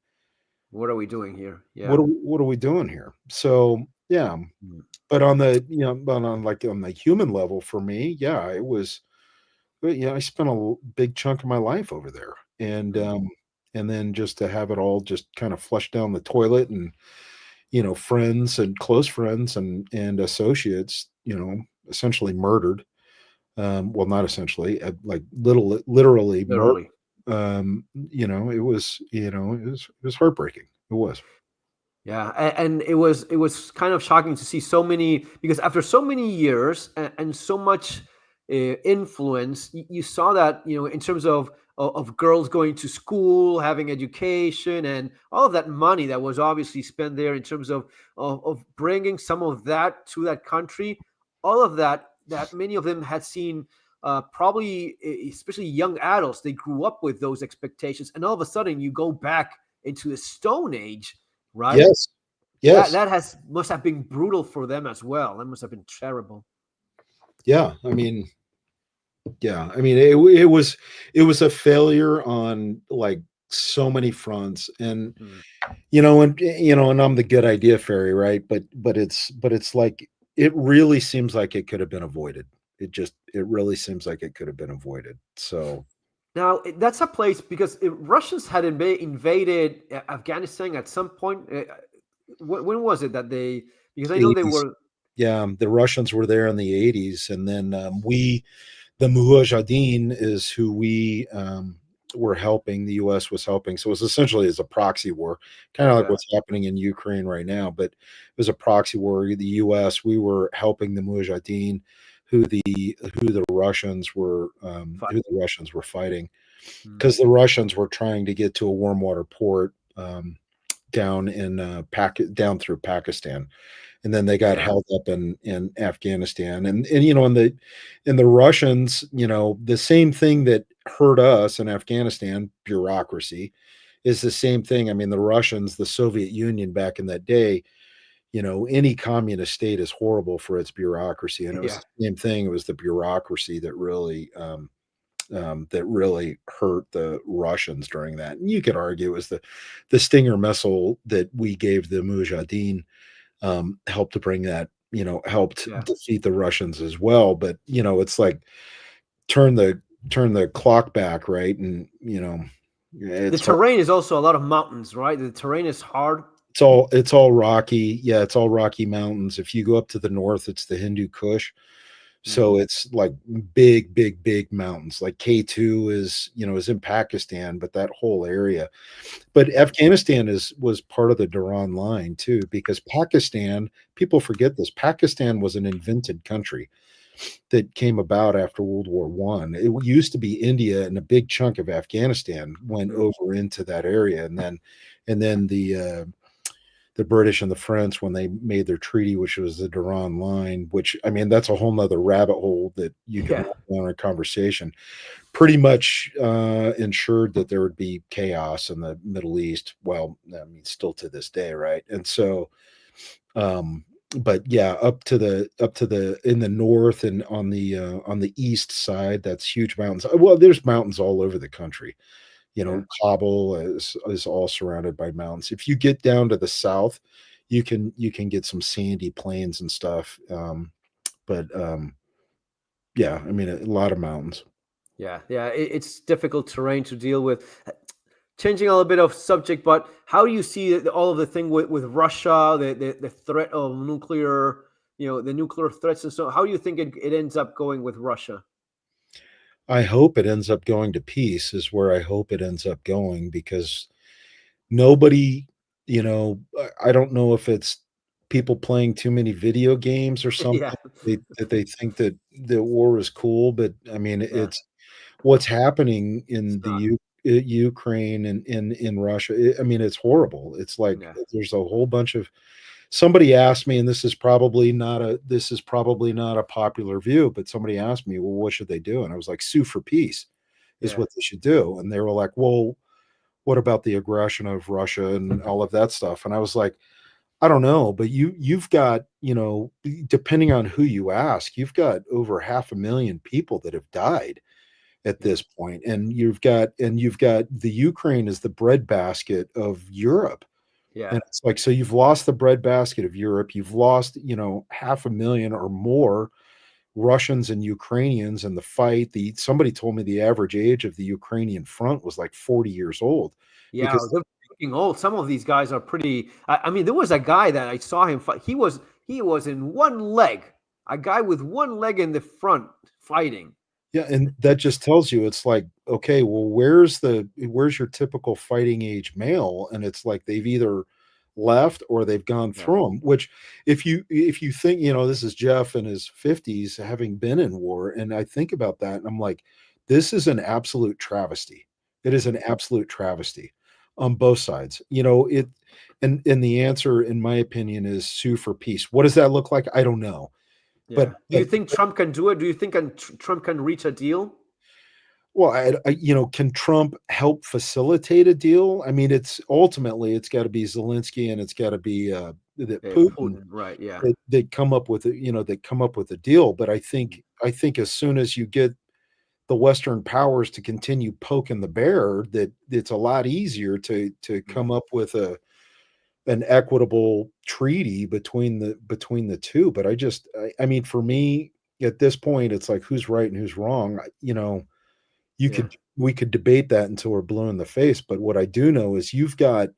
What are we doing here? Yeah. what are we doing here? So yeah, Mm. but on the but on like on the human level, for me, yeah, it was. But yeah, I spent big chunk of my life over there, Mm. and then just to have it all just kind of flushed down the toilet, and friends and close friends and associates, essentially murdered. Well, not essentially, like literally murdered. Literally. It was heartbreaking. It was. Yeah, and it was kind of shocking to see so many, because after so many years and so much influence, you saw that, in terms of girls going to school, having education, and all of that money that was obviously spent there in terms of bringing some of that to that country, all of that many of them had seen. Probably, especially young adults, they grew up with those expectations, and all of a sudden, you go back into the Stone Age, right? Yes. That Yes. that has must have been brutal for them as well. That must have been terrible. Yeah. I mean, yeah. I mean, it was a failure on like so many fronts, and Mm. and I'm the good idea fairy, right? But it's like it really seems like it could have been avoided. It really seems like it could have been avoided. So Now, that's a place, because Russians had invaded Afghanistan at some point. When was it that they? Because I know they 80s, were. yeah, the Russians were there in the 80s, and then the Mujahideen is who we were helping. The U.S. was helping, so it was essentially as a proxy war, kind of like Yeah, what's happening in Ukraine right now. But it was a proxy war. The U.S. we were helping the Mujahideen, who the Russians were fighting, mm, because the Russians were trying to get to a warm water port down in down through Pakistan, and then they got yeah, held up in Afghanistan, and the Russians, the same thing that hurt us in Afghanistan, bureaucracy, is the same thing. I mean, the Russians, the Soviet Union back in that day, any communist state is horrible for its bureaucracy, and it was yeah, the same thing. It was the bureaucracy that really hurt the Russians during that. And you could argue it was the Stinger missile that we gave the Mujahideen, helped to bring that, helped yeah. defeat the Russians as well. But it's like turn the turn the clock back, right? And The it's hard. terrain is also a lot of mountains, right? The terrain is hard. It's all rocky. Yeah, it's all Rocky Mountains. If you go up to the north, it's the Hindu Kush. Mm, So it's like big, big, big mountains. Like K2 is in Pakistan, but that whole area. But mm, Afghanistan was part of the Duran line too, because Pakistan, people forget this. Pakistan was an invented country that came about after World War One. It used to be India, and a big chunk of Afghanistan went mm. over into that area, and then the British and the French, when they made their treaty, which was the Duran line, which, I mean, that's a whole nother rabbit hole that you could Yeah, run on a conversation, pretty much ensured that there would be chaos in the Middle East. Well, I mean, still to this day, right? And so, um, but yeah, up to the in the north and on the east side, that's huge mountains. Well, there's mountains all over the country. yeah. Kabul is all surrounded by mountains. If you get down to the south, you can get some sandy plains and stuff. But yeah, I mean, a lot of mountains. Yeah, yeah, it's difficult terrain to deal with. Changing a little bit of subject, but how do you see all of the thing with Russia, the threat of nuclear, the nuclear threats, and so? How do you think it ends up going with Russia? I hope it ends up going to peace, is where I hope it ends up going, because nobody, I don't know if it's people playing too many video games or Yeah, something, that they think that the war is cool, but I mean, yeah, it's what's happening it's in the not. Ukraine and in Russia. I mean, it's horrible. It's like Yeah, there's a whole bunch of. Somebody asked me, and this is probably not a popular view, but somebody asked me, well, what should they do? And I was like, sue for peace is yeah, what they should do. And they were like, well, what about the aggression of Russia and all of that stuff? And I was like, I don't know, but you've got, depending on who you ask, you've got over 500,000 people that have died. at Yeah. this point. And you've got the Ukraine as the breadbasket of Europe. Yeah. And it's like, so you've lost the breadbasket of Europe. You've lost, 500,000 or more Russians and Ukrainians in the fight. Somebody told me the average age of the Ukrainian front was like 40 years old Yeah, because they're freaking old. Some of these guys are pretty. I mean, there was a guy that I saw him fight. He was in one leg, a guy with one leg in the front fighting. yeah, and that just tells you it's like, okay, well, where's your typical fighting age male? And it's like they've either left or they've gone Yeah, through them. Which, if you think, this is Jeff in his 50s having been in war, and I think about that, and I'm like, this is an absolute travesty. It is an absolute travesty on both sides. And the answer, in my opinion, is sue for peace. What does that look like? I don't know, but yeah. Do you think Trump can do it? Do you think Trump can reach a deal? well, can Trump help facilitate a deal? I mean, it's got to be Zelensky and it's got to be that Putin Putin, right? Yeah. that come up with a deal. But I think as soon as you get the Western powers to continue poking the bear, that it's a lot easier to come up with an equitable treaty between the two. But I mean, for me at this point, it's like who's right and who's wrong. You Yeah. could we could debate that until we're blue in the face, but what I do know is you've got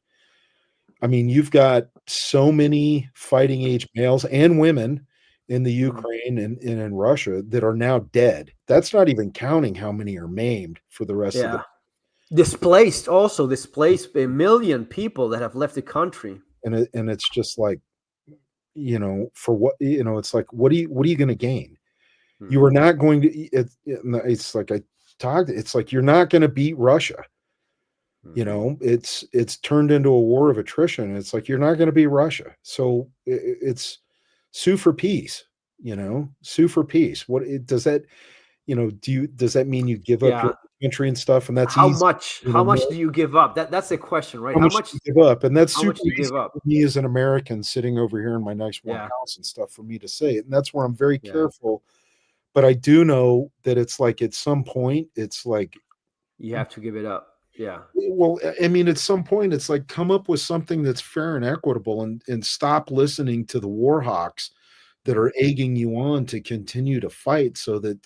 so many fighting age males and women in the Mhm. Ukraine and in Russia that are now dead. That's not even counting how many are maimed for the rest of the Yeah. Displaced a million people that have left the country. and it's just like, for what, it's like what are you going to gain? You Mhm. are not going to it's like it's like you're not going to beat Russia. Mhm. It's turned into a war of attrition. It's like you're not going to be Russia. So it's sue for peace. Sue for peace. Does that? Does that mean you give up your Yeah. country and stuff? And that's How easy. much? How much do you give up? That's the question, right? How much do you give up? And that's How super much do you easy give up? for me as an American sitting over here in my nice warm Yeah. house and stuff for me to say it. And that's where I'm very Yeah. careful. But I do know that it's like at some point, it's like, You have to give it up. Yeah. well, I mean, at some point, it's like come up with something that's fair and equitable, and stop listening to the war hawks that Mm. are egging you on to continue to fight, so that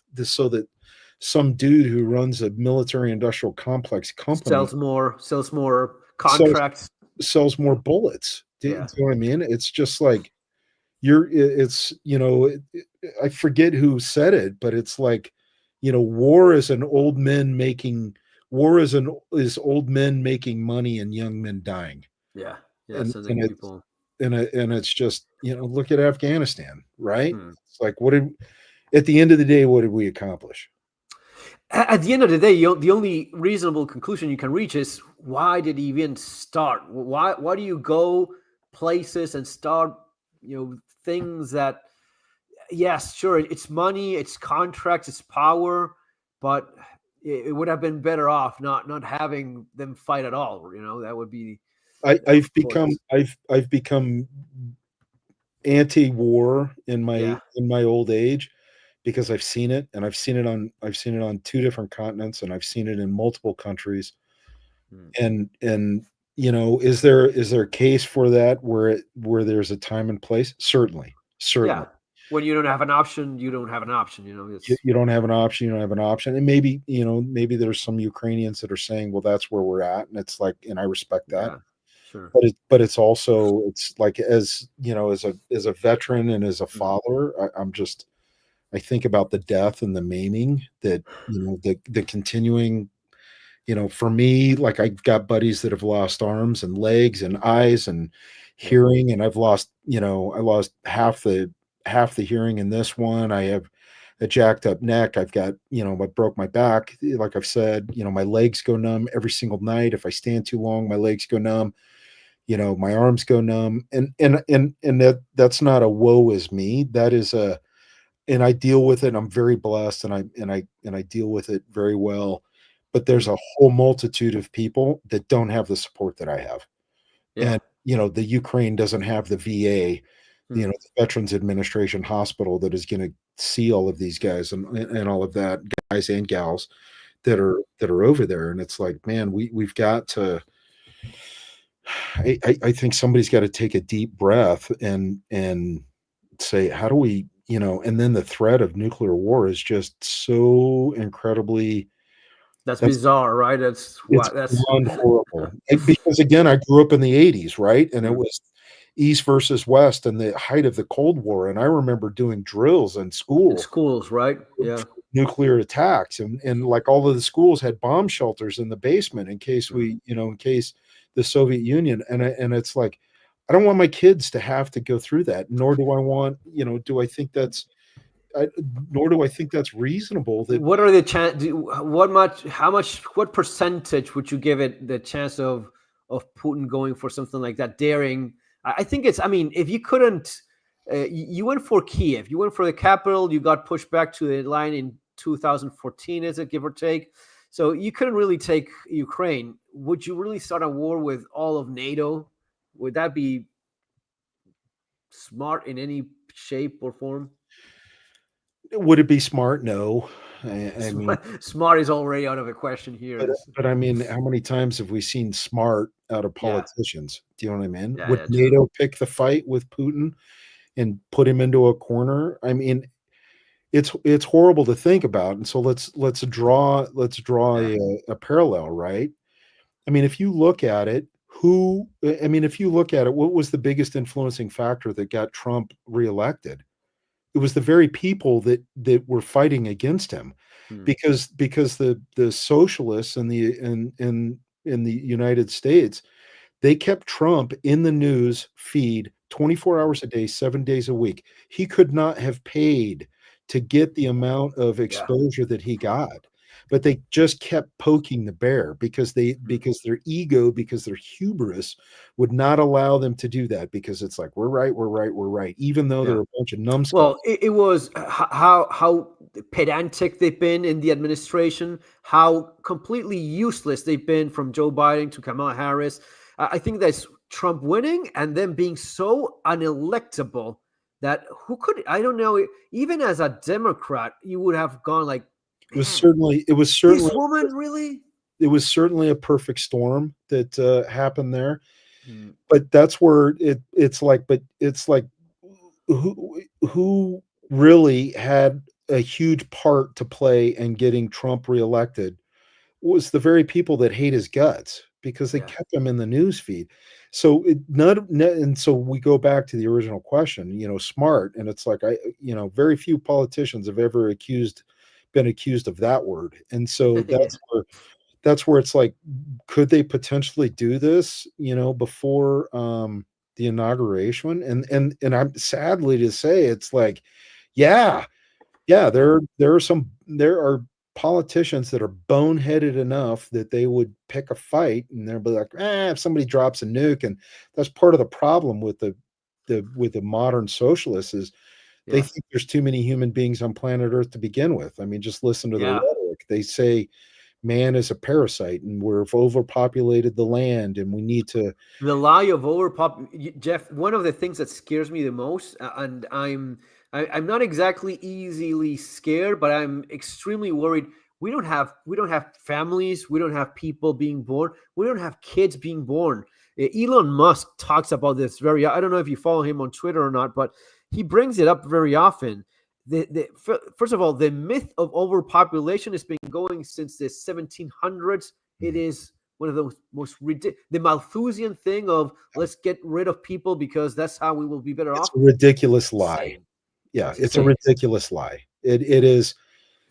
some dude who runs a military industrial complex company Sells more sells contracts. sells more bullets. Do Yeah. you know what I mean? It's just like it's I forget who said it, but it's like, war is old men making money and young men dying. Yeah. Yeah. And Sending and it's people. and it's just, look at Afghanistan, right? Hmm. It's like, at the end of the day, what did we accomplish? At the end of the day, the only reasonable conclusion you can reach is why did he even start? Why do you go places and start things that, yes, sure, it's money, it's contracts, it's power, but it would have been better off not having them fight at all. That would be, I, of I've become course. I've become anti-war in my Yeah. in my old age, because I've seen it on two different continents, and I've seen it in multiple countries. Mm. And is there a case for that where there's a time and place? Certainly. Yeah. When you don't have an option, you don't have an option. You, It's you don't have an option. You don't have an option. And maybe there's some Ukrainians that are saying, well, that's where we're at. And it's like, and I respect that. yeah, sure. But it's also, it's like, as a veteran and as a Mm. father, I think about the death and the maiming that, the continuing, for me, like, I got buddies that have lost arms and legs and eyes and Yeah. hearing, and I lost half the hearing in this one. I have a jacked up neck. I've got, I broke my back. Like I've said, my legs go numb every single night. If I stand too long, my legs go numb, my arms go numb. And that's not a woe is me. That is and I deal with it. I'm very blessed, and I deal with it very well. But there's Mm. a whole multitude of people that don't have the support that I have. Yeah. And, the Ukraine doesn't have the VA, Mm. the Veterans Administration hospital that is going to see all of these guys and all of that, guys and gals Yeah. that are over there, and it's like, man, we've got to. I think somebody's got to take a deep breath and say, how do we, and then the threat of nuclear war is just so incredibly. That's That's bizarre, right? That's It's what that's beyond horrible. Because again, I grew up in the '80s, right? And it Mm. was East versus West and the height of the Cold War. And I remember doing drills in In school schools, right? for Yeah. nuclear attacks. And like all of the schools had bomb shelters in the basement in case Mm. in case the Soviet Union. And it's like, I don't want my kids to have to go through that, nor do I want, do I think that's I, nor do I think that's reasonable that What are the chance? What much? How much? What percentage would you give it the chance of Putin going for something like that? Daring? I think it's. I mean, if you couldn't, you went for Kiev. You went for the capital. You got pushed back to the line in 2014, is it, give or take? So you couldn't really take Ukraine. Would you really start a war with all of NATO? Would that be smart in any shape or form? would it be smart? No. I mean, Smart is already out of the question here. But Is but I mean, how many times have we seen smart out of yeah, politicians? Do you know what I mean? yeah, Would yeah, true. NATO pick the fight with Putin and put him into a corner? I mean, it's horrible to think about. And so let's draw Yeah. a parallel, right? I mean, if you look at it, if you look at it, what was the biggest influencing factor that got Trump reelected? It was the very people that were fighting against him, Hmm. because the socialists in the United States, they kept Trump in the news feed 24 hours a day, 7 days a week. He could not have paid to get the amount of Yeah. exposure that he got, but they just kept poking the bear Hmm. because their ego, because their hubris would not allow them to do that, because it's like, we're right, we're right, we're right, even though Yeah. they're a bunch of numbskulls. Well, it was how pedantic they've been in the administration, how completely useless they've been from Joe Biden to Kamala Harris. I think that's Trump winning and then being so unelectable that who could, I don't know, even as a Democrat, you would have gone like, It was man, certainly it was this certainly woman really? it was certainly a perfect storm that happened there. Hmm. But that's where it's like who really had a huge part to play in getting Trump reelected was the very people that hate his guts, because they Yeah. kept him in the news feed. So and so we go back to the original question, smart, and it's like, very few politicians have ever been accused of that word. And so Yeah. that's where it's like, could they potentially do this, before the inauguration? And I'm sadly to say, it's like, yeah, yeah, Yeah. there are politicians that are boneheaded enough that they would pick a fight, and they'll be like, if somebody drops a nuke. And that's part of the problem with the modern socialists is they Yeah. think there's too many human beings on planet Earth to begin with. I mean, just listen to their Yeah. rhetoric. They say man is a parasite and we've overpopulated the land and we need to. The lie of Jeff. One of the things that scares me the most, and I'm not exactly easily scared, but I'm extremely worried. We don't have families. We don't have people being born. We don't have kids being born. Elon Musk talks about this very. I don't know if you follow him on Twitter or not, but he brings it up very often. First of all, the myth of overpopulation has been going since the 1700s. It is one of the most ridiculous, the Malthusian thing of let's get rid of people because that's how we will be better It's off. a ridiculous lie. Insane. Yeah, It's it's a insane. ridiculous lie. It is.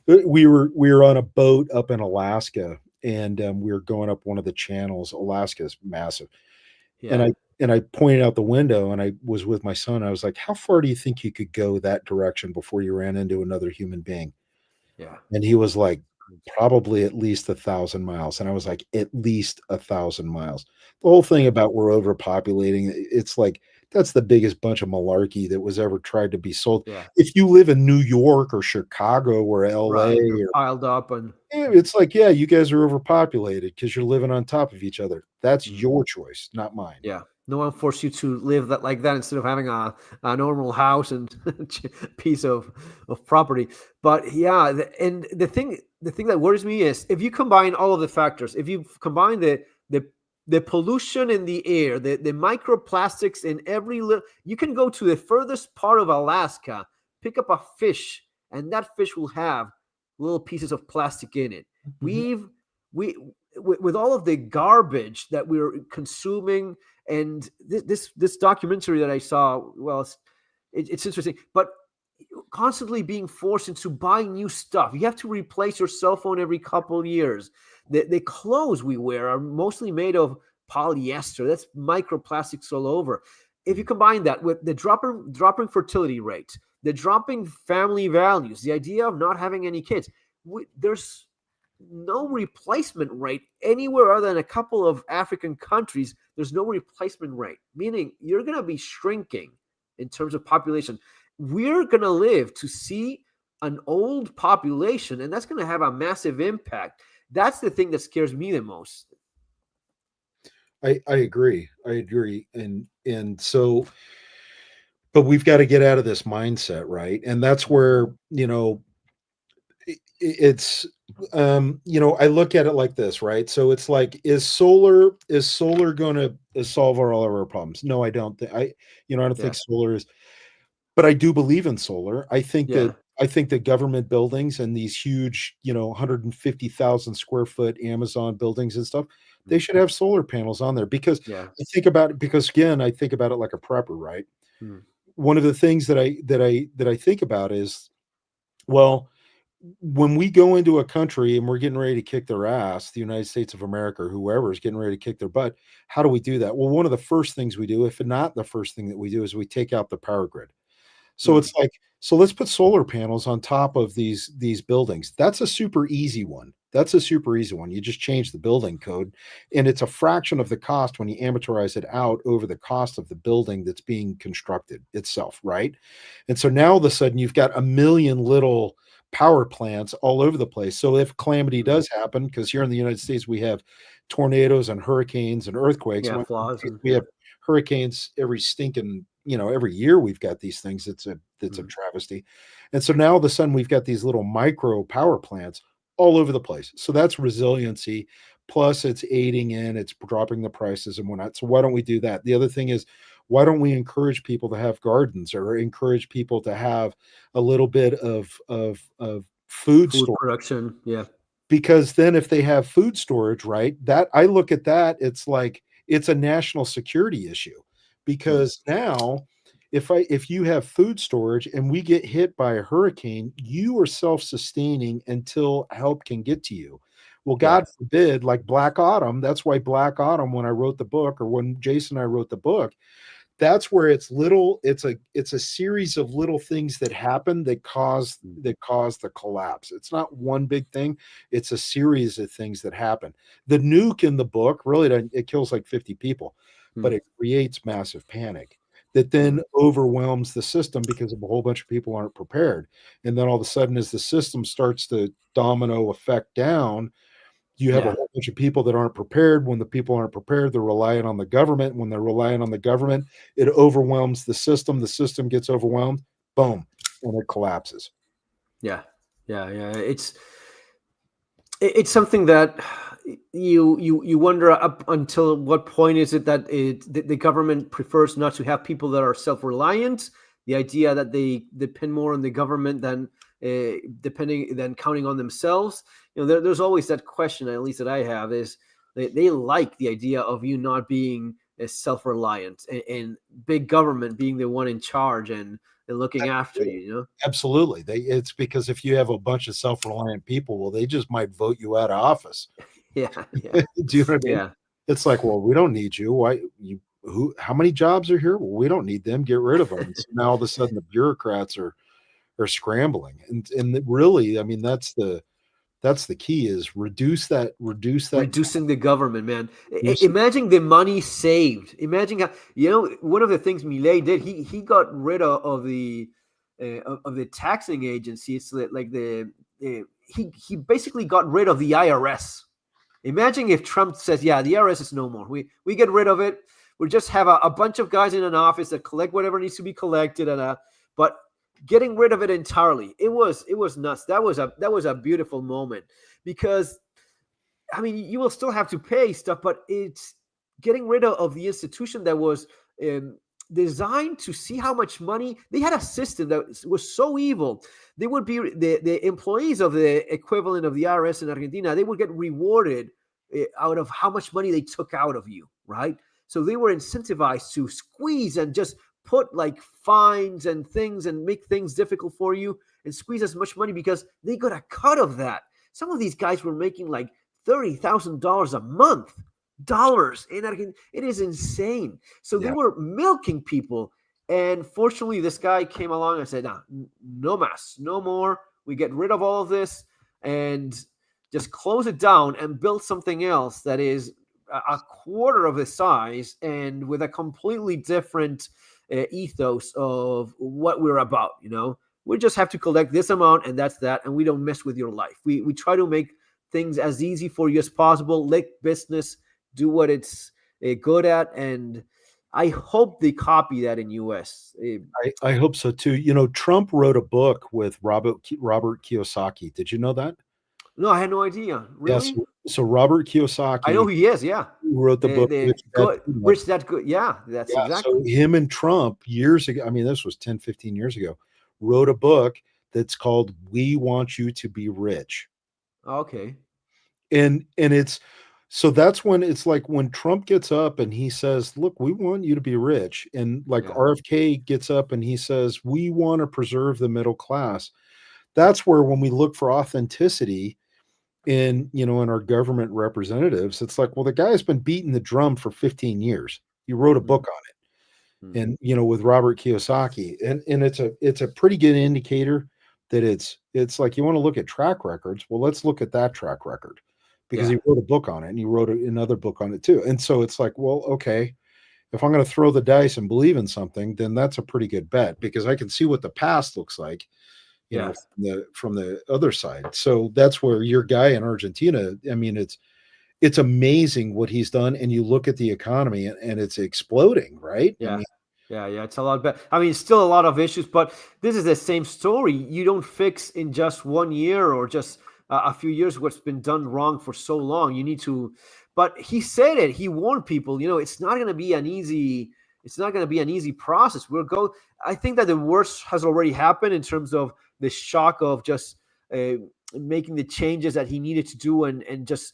We were on a boat up in Alaska, and we were going up one of the channels. Alaska is massive, and Yeah. I pointed out the window, and I was with my son. I was like, "How far do you think you could go that direction before you ran into another human being?" Yeah. And he was like, "Probably at least 1,000 miles." And I was like, "At least 1,000 miles." The whole thing Yeah. about we're overpopulating, it's like that's the biggest bunch of malarkey that was ever tried to be sold. Yeah. If you live in New York or Chicago or LA, Right. You're piled up and it's like, yeah, you guys are overpopulated because you're living on top of each other. That's Mhm. your choice, not mine. Yeah. No one forced you to live that like that instead of having a normal house and piece of property. But yeah, and the thing that worries me is if you combine all of the factors, if you combine the pollution in the air, the microplastics in every little, you can go to the furthest part of Alaska, pick up a fish, and that fish will have little pieces of plastic in it. Mhm. We with all of the garbage that we're consuming, and this documentary that I saw, well, it's interesting, but constantly being forced into buying new stuff. You have to replace your cell phone every couple of years. The clothes we wear are mostly made of polyester. That's microplastics all over. If you combine that with the dropping fertility rate, the dropping family values, the idea of not having any kids, there's no replacement rate anywhere other than a couple of African countries. There's no replacement rate, meaning you're going to be shrinking in terms of population. We're going to live to see an old population, and that's going to have a massive impact. That's the thing that scares me the most. I agree. I agree. And so, but we've got to get out of this mindset, right? And that's where, it's I look at it like this, right? So it's like, is solar going to solve all of our problems? No, I don't think I don't think Yeah, solar is, but I do believe in solar. yeah, I think that government buildings and these huge, 150,000 square foot Amazon buildings and stuff, they should have solar panels on there, because yeah. I think about it like a prepper, right? Hmm. One of the things that I think about is, well, when we go into a country and we're getting ready to kick their ass, the United States of America or whoever is getting ready to kick their butt, how do we do that? Well, one of the first things we do, if not the first thing that we do, is we take out the power grid. So Hmm. it's like, so let's put solar panels on top of these buildings. That's a super easy one. That's a super easy one. You just change the building code, and it's a fraction of the cost when you amortize it out over the cost of the building that's being constructed itself, right? And so now all of a sudden you've got a million little power plants all over the place. So if calamity Hmm. does happen, because here in the United States we have tornadoes and hurricanes and earthquakes, Yeah, and flaws and we yeah. have hurricanes every stinking, every year we've got these things. It's a Hmm. travesty. And so now all of a sudden we've got these little micro power plants all over the place. So that's resiliency. Plus it's aiding in, it's dropping the prices and whatnot. So why don't we do that? The other thing is, why don't we encourage people to have gardens, or encourage people to have a little bit of food Food storage? production. Yeah. Because then if they have food storage, right, that I look at that, it's like it's a national security issue. Hmm. Because now if you have food storage and we get hit by a hurricane, you are self-sustaining until help can get to you. Well, Yeah. God forbid, like Black Autumn, that's why Black Autumn, when I wrote the book, or when Jason and I wrote the book, that's where it's a series of little things that happen that Hmm. cause the collapse. It's not one big thing, it's a series of things that happen. The nuke in the book really it kills like 50 people, Hmm. but it creates massive panic that Hmm. then overwhelms the system, because a whole bunch of people aren't prepared. And then all of a sudden, as the system starts to domino effect down, you have a Yeah. whole bunch of people that aren't prepared. When the people aren't prepared, they're relying on the government. When they're relying on the government, it overwhelms the system. The system gets overwhelmed, boom, and it collapses. Yeah. Yeah. Yeah. It's something that you wonder up until what point is it that the government prefers not to have people that are self-reliant, the idea that they depend more on the government than depending than counting on themselves. There's always that question, at least that I have, is they like the idea of you not being self-reliant, and big government being the one in charge and looking after you. Absolutely. It's because if you have a bunch of self-reliant people, well, they just might vote you out of office. Yeah, yeah, Do you know what I mean? yeah. It's like, well, we don't need you. Why you who how many jobs are here? Well, we don't need them. Get rid of them. And so now all of a sudden the bureaucrats are scrambling. And really, I mean, that's the key, is reduce that. Reducing the government, man. Reduce it. Imagine the money saved. Imagine how, one of the things Millet did. He got rid of the taxing agency. It's like he basically got rid of the IRS. Imagine if Trump says, "Yeah, the IRS is no more. We get rid of it. we just have a bunch of guys in an office that collect whatever needs to be collected, but getting rid of it entirely. It was nuts. That was a beautiful moment, because I mean, you will still have to pay stuff, but it's getting rid of the institution that was designed to see how much money they had. A system that was so evil. They would be the employees of the equivalent of the IRS in Argentina. They would get rewarded out of how much money they took out of you, right? So they were incentivized to squeeze and just put like fines and things and make things difficult for you and squeeze as much money because they got a cut of that. Some of these guys were making like $30,000 a month, dollars in Argentina. It is insane. So they were milking people. And fortunately, this guy came along and said, nah, no mas, no more. We get rid of all of this and just close it down and build something else that is a quarter of the size and with a completely different ethos of what we're about. We just have to collect this amount and that's that. And we don't mess with your life. We try to make things as easy for you as possible. Let business do what it's good at, and I hope they copy that in U.S. I hope so too. Trump wrote a book with Robert Kiyosaki. Did you know that? No, I had no idea. Really? Yes. So Robert I Kiyosaki, know who he is. Yeah, who wrote the book Rich Dad Good. Yeah, that's exactly. So him and Trump years ago, I mean, this was 10, 15 years ago, wrote a book that's called "We Want You to Be Rich." Okay. And it's so that's when it's like when Trump gets up and he says, look, we want you to be rich. And like RFK gets up and he says, we want to preserve the middle class. That's where when we look for authenticity in our government representatives, it's like, well, the guy's been beating the drum for 15 years. He wrote a book on it. And with Robert Kiyosaki. And it's a pretty good indicator that it's like you want to look at track records. Well, let's look at that track record. Because he wrote a book on it and he wrote another book on it too. And so it's like, well, okay, if I'm going to throw the dice and believe in something, then that's a pretty good bet because I can see what the past looks like, from the other side. So that's where your guy in Argentina, I mean, it's amazing what he's done. And you look at the economy and it's exploding, right? Yeah. I mean, yeah, it's a lot better. I mean, still a lot of issues, but this is the same story. You don't fix in just 1 year or just a few years what's been done wrong for so long. You need to, but he said it. He warned people. It's not going to be an easy. It's not going to be an easy process. I think that the worst has already happened in terms of the shock of just making the changes that he needed to do, and just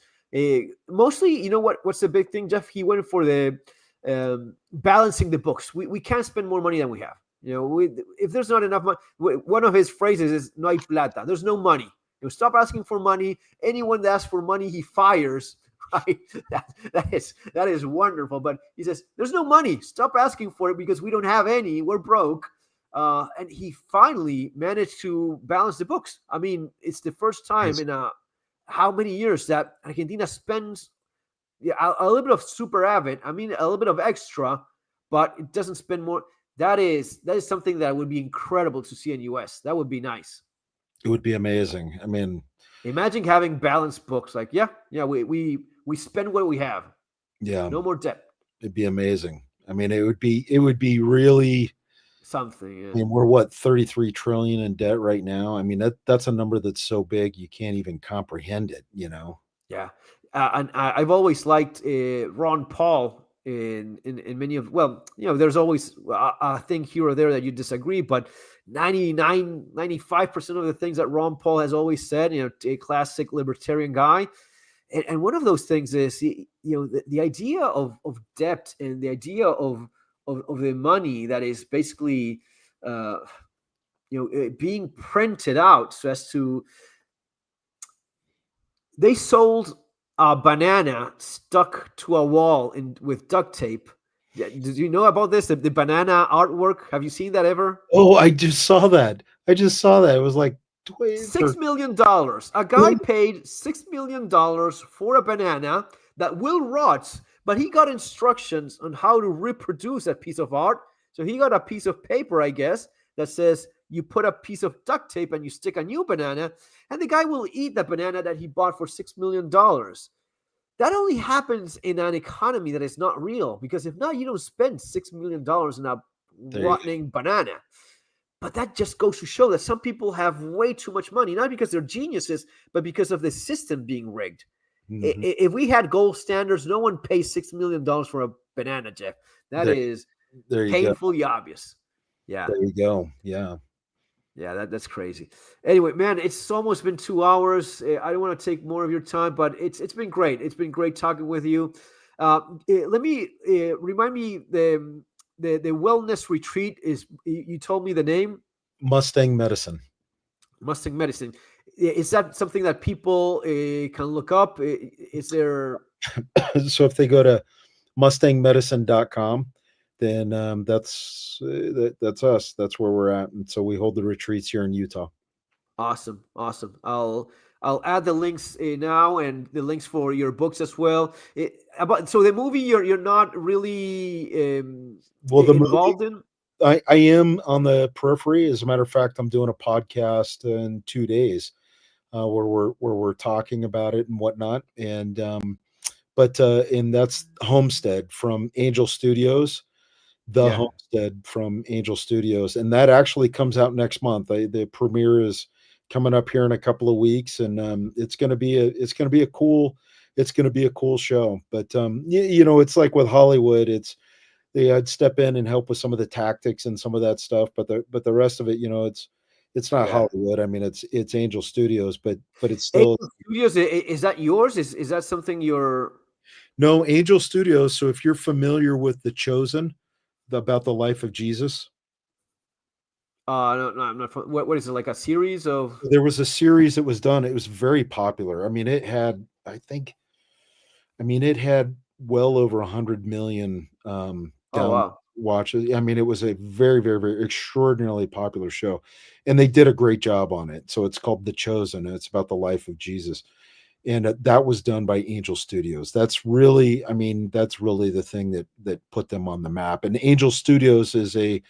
mostly, what's the big thing, Jeff? He went for the balancing the books. We can't spend more money than we have. If there's not enough money, one of his phrases is "no hay plata." There's no money. Stop asking for money. Anyone that asks for money, he fires. Right? That is wonderful. But he says, "There's no money. Stop asking for it because we don't have any. We're broke." And he finally managed to balance the books. I mean, it's the first time in how many years that Argentina spends a little bit of superávit. I mean, a little bit of extra, but it doesn't spend more. That is something that would be incredible to see in U.S. That would be nice. It would be amazing. I mean, imagine having balanced books. Like, we spend what we have. Yeah, no more debt. It'd be amazing. I mean, it would be really something. Yeah. I mean, we're what, 33 trillion in debt right now. I mean, that's a number that's so big you can't even comprehend it. Yeah, and I've always liked Ron Paul. In many of, there's always a thing here or there that you disagree, but 95% of the things that Ron Paul has always said, a classic libertarian guy. And one of those things is, the idea of debt and the idea of the money that is basically, being printed out so as to, they sold a banana stuck to a wall with duct tape. Did you know about this? The banana artwork? Have you seen that ever? Oh, I just saw that. It was like $6 million. A guy paid $6 million for a banana that will rot, but he got instructions on how to reproduce that piece of art. So he got a piece of paper, I guess, that says you put a piece of duct tape and you stick a new banana, and the guy will eat the banana that he bought for $6 million. that only happens in an economy that is not real. Because if not, you don't spend $6 million in a There you rotting banana. But that just goes to show that some people have way too much money, not because they're geniuses, but because of the system being rigged. Mhm. If we had gold standards, no one pays $6 million for a banana, Jeff. That There is there you go. painfully obvious. Yeah. There you go. Yeah. Yeah, that's crazy. Anyway, man, it's almost been 2 hours. I don't want to take more of your time, but it's been great. It's been great talking with you. Let me remind me the wellness retreat is. You told me the name, Mustang medicine. Mustang Medicine. Is that something that people can look up? Is there? So if they go to mustangmedicine.com, then that's us. That's where we're at. And so we hold the retreats here in Utah. Awesome, awesome. I'll add the links now and the links for your books as well. So the movie you're not really Well, the movie, involved in. I am on the periphery. As a matter of fact, I'm doing a podcast in 2 days where we're talking about it and whatnot. And that's Homestead from Angel Studios, the Yeah, Homestead from Angel Studios, and that actually comes out next month. The premiere is coming up here in a couple of weeks, and it's going to be a cool show. But it's like with Hollywood, I'd step in and help with some of the tactics and some of that stuff, but the rest of it, it's not yeah. Hollywood. I mean, it's Angel Studios, but it's still Angel Studios, is that yours? Is that something you're? no Angel Studios. So if you're familiar with The Chosen, about the life of Jesus. No, no, I'm not. What is it, like a series of? There was a series that was done. It was very popular. I mean, it had well over 100 million Oh down wow, watches. I mean, it was a very, very, very extraordinarily popular show, and they did a great job on it. So it's called The Chosen, and it's about the life of Jesus. And that was done by Angel Studios. That's really the thing that put them on the map. And Angel Studios is a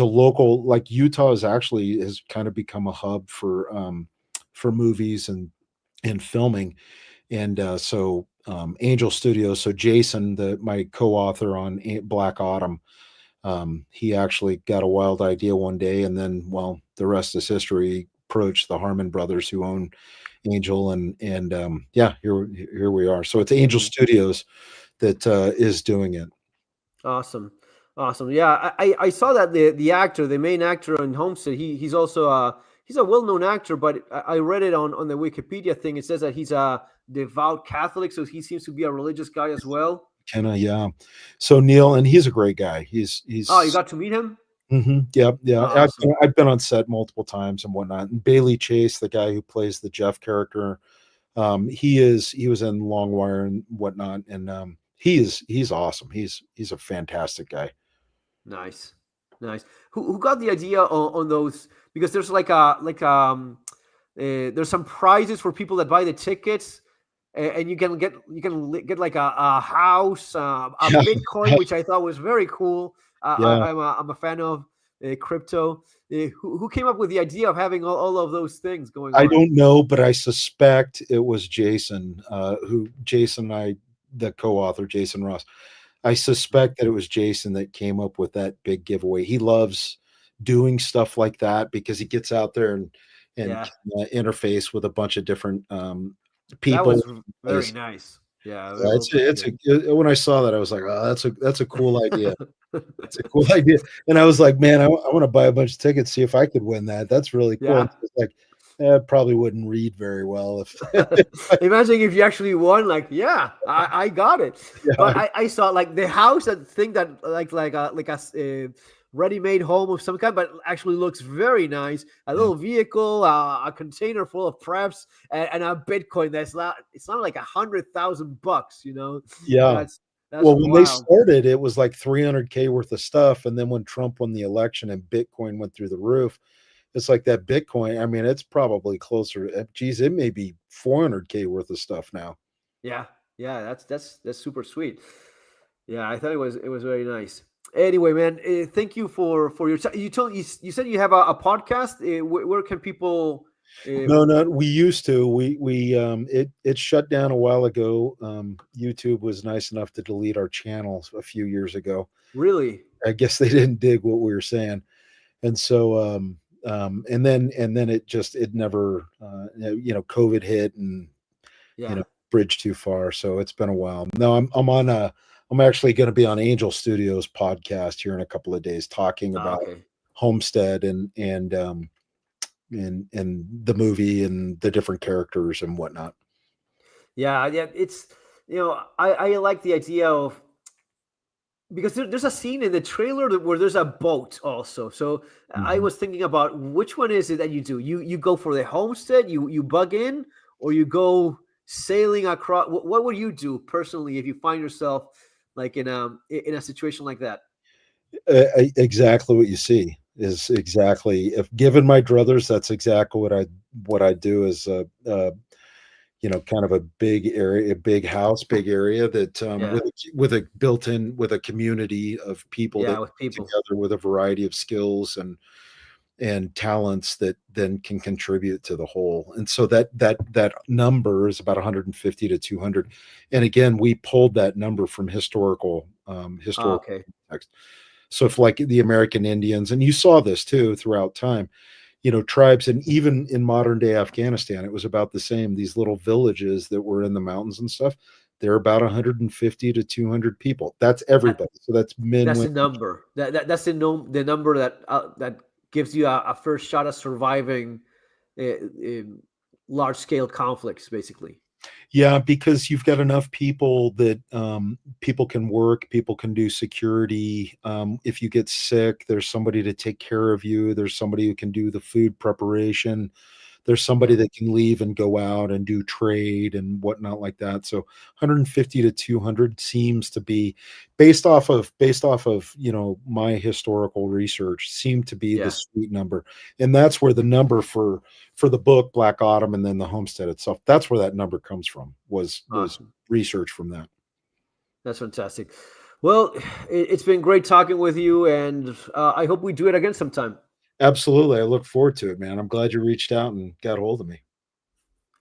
local, like Utah is actually has kind of become a hub for movies and filming. And Angel Studios. So Jason, my co-author on Black Autumn, he actually got a wild idea one day, and then, well, the rest is history. He approached the Harmon brothers who own Angel, and yeah, here we are. So it's Angel hmm, Studios that is doing it. awesome, awesome. Yeah, I saw that the actor, the main actor in Homestead, he's also he's a well known actor, but I read it on the Wikipedia thing. It says that he's a devout Catholic, so he seems to be a religious guy as well. Kenna, yeah. So Neil, and he's a great guy. Oh, you He's got to meet him? yeah, yeah. Awesome. I've been on set multiple times and whatnot. And Bailey Chase, the guy who plays the Jeff character, he was in Long Wire and whatnot, and he's awesome. He's a fantastic guy. Nice, nice. Who got the idea on those? Because there's there's some prizes for people that buy the tickets, and you can get like a house, a Yeah, Bitcoin, which I thought was very cool. yeah. I'm a fan of crypto. Who came up with the idea of having all of those things going I on? don't know, but I suspect it was Jason, the co-author, Jason Ross. I suspect that it was Jason that came up with that big giveaway. He loves doing stuff like that because he gets out there and Yeah, can, interface with a bunch of different that people. was very nice. Yeah, Yeah, that was very good. when I saw that, I was like, oh, that's a cool idea. It's a cool idea. And I was like, man, I want to buy a bunch of tickets, see if I could win that. That's really cool. Yeah. And it's like, I probably wouldn't read very well if Imagine if you actually won. Like, yeah, I got it. yeah, But I saw like the house, that thing that like a ready-made home of some kind, but actually looks very nice. A yeah, little vehicle, a container full of preps, and a Bitcoin that's not. It's not like $100,000. yeah. That's Well, when they wild. started, it was like 300K worth of stuff, and then when Trump won the election and Bitcoin went through the roof, it's like that Bitcoin. I mean, it's probably closer. Geez, it may be 400K worth of stuff now. Yeah, yeah, that's super sweet. Yeah, I thought it was very nice. Anyway, man, thank you for your time. You said you have a podcast. Where can people? No, no, we used to. It shut down a while ago. YouTube was nice enough to delete our channels a few years ago. Really? I guess they didn't dig what we were saying, and so and then it never COVID hit and Yeah. bridge too far. So it's been a while. No, I'm actually going to be on Angel Studios podcast here in a couple of days talking about Okay. Homestead and the movie and the different characters and whatnot. Yeah. Yeah. It's, I like the idea of, because there's a scene in the trailer where there's a boat also. So I Mhm. was thinking about which one is it that you do? You go for the homestead, you bug in, or you go sailing across. What would you do personally if you find yourself like in a situation like that? Exactly what you see is exactly if given my druthers, that's exactly what I do is kind of a big area, a big house, big area that Yeah. with a built-in with a community of people that Yeah, with work people. together with a variety of skills and talents that then can contribute to the whole. And so that number is about 150 to 200. And again, we pulled that number from historical Okay. context. So if like the American Indians, and you saw this too throughout time, tribes, and even in modern day Afghanistan, it was about the same. These little villages that were in the mountains and stuff, they're about 150 to 200 people. That's That, everybody. So that's men, that's women. the number. That's the number that gives you a first shot at surviving large scale conflicts, basically. Yeah, because you've got enough people that people can work, people can do security. If you get sick, there's somebody to take care of you. There's somebody who can do the food preparation. There's somebody Yeah. that can leave and go out and do trade and whatnot like that. So 150 to 200 seems to be based off of my historical research seemed to be the Yeah. sweet number. And that's where the number for the book Black Autumn and then the homestead itself, that's where that number comes from, was Awesome. research from that. That's fantastic. Well, it's been great talking with you, and I hope we do it again sometime. Absolutely. I look forward to it, man. I'm glad you reached out and got a hold of me.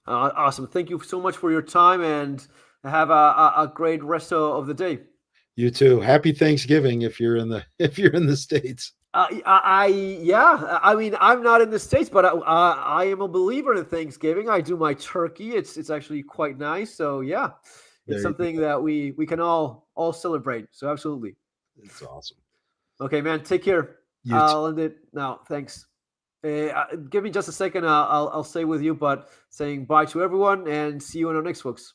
Awesome. Thank you so much for your time, and have a great rest of the day. You too. Happy Thanksgiving if you're in the if you're in the States. Yeah. I mean, I'm not in the States, but I am a believer in Thanksgiving. I do my turkey. It's actually quite nice. So yeah, it's There you something go. that we can all celebrate. So absolutely. It's awesome. Okay, man. Take care. You too. I'll end it now. Thanks. Give me just a second. I'll stay with you, but saying bye to everyone and see you in our next folks.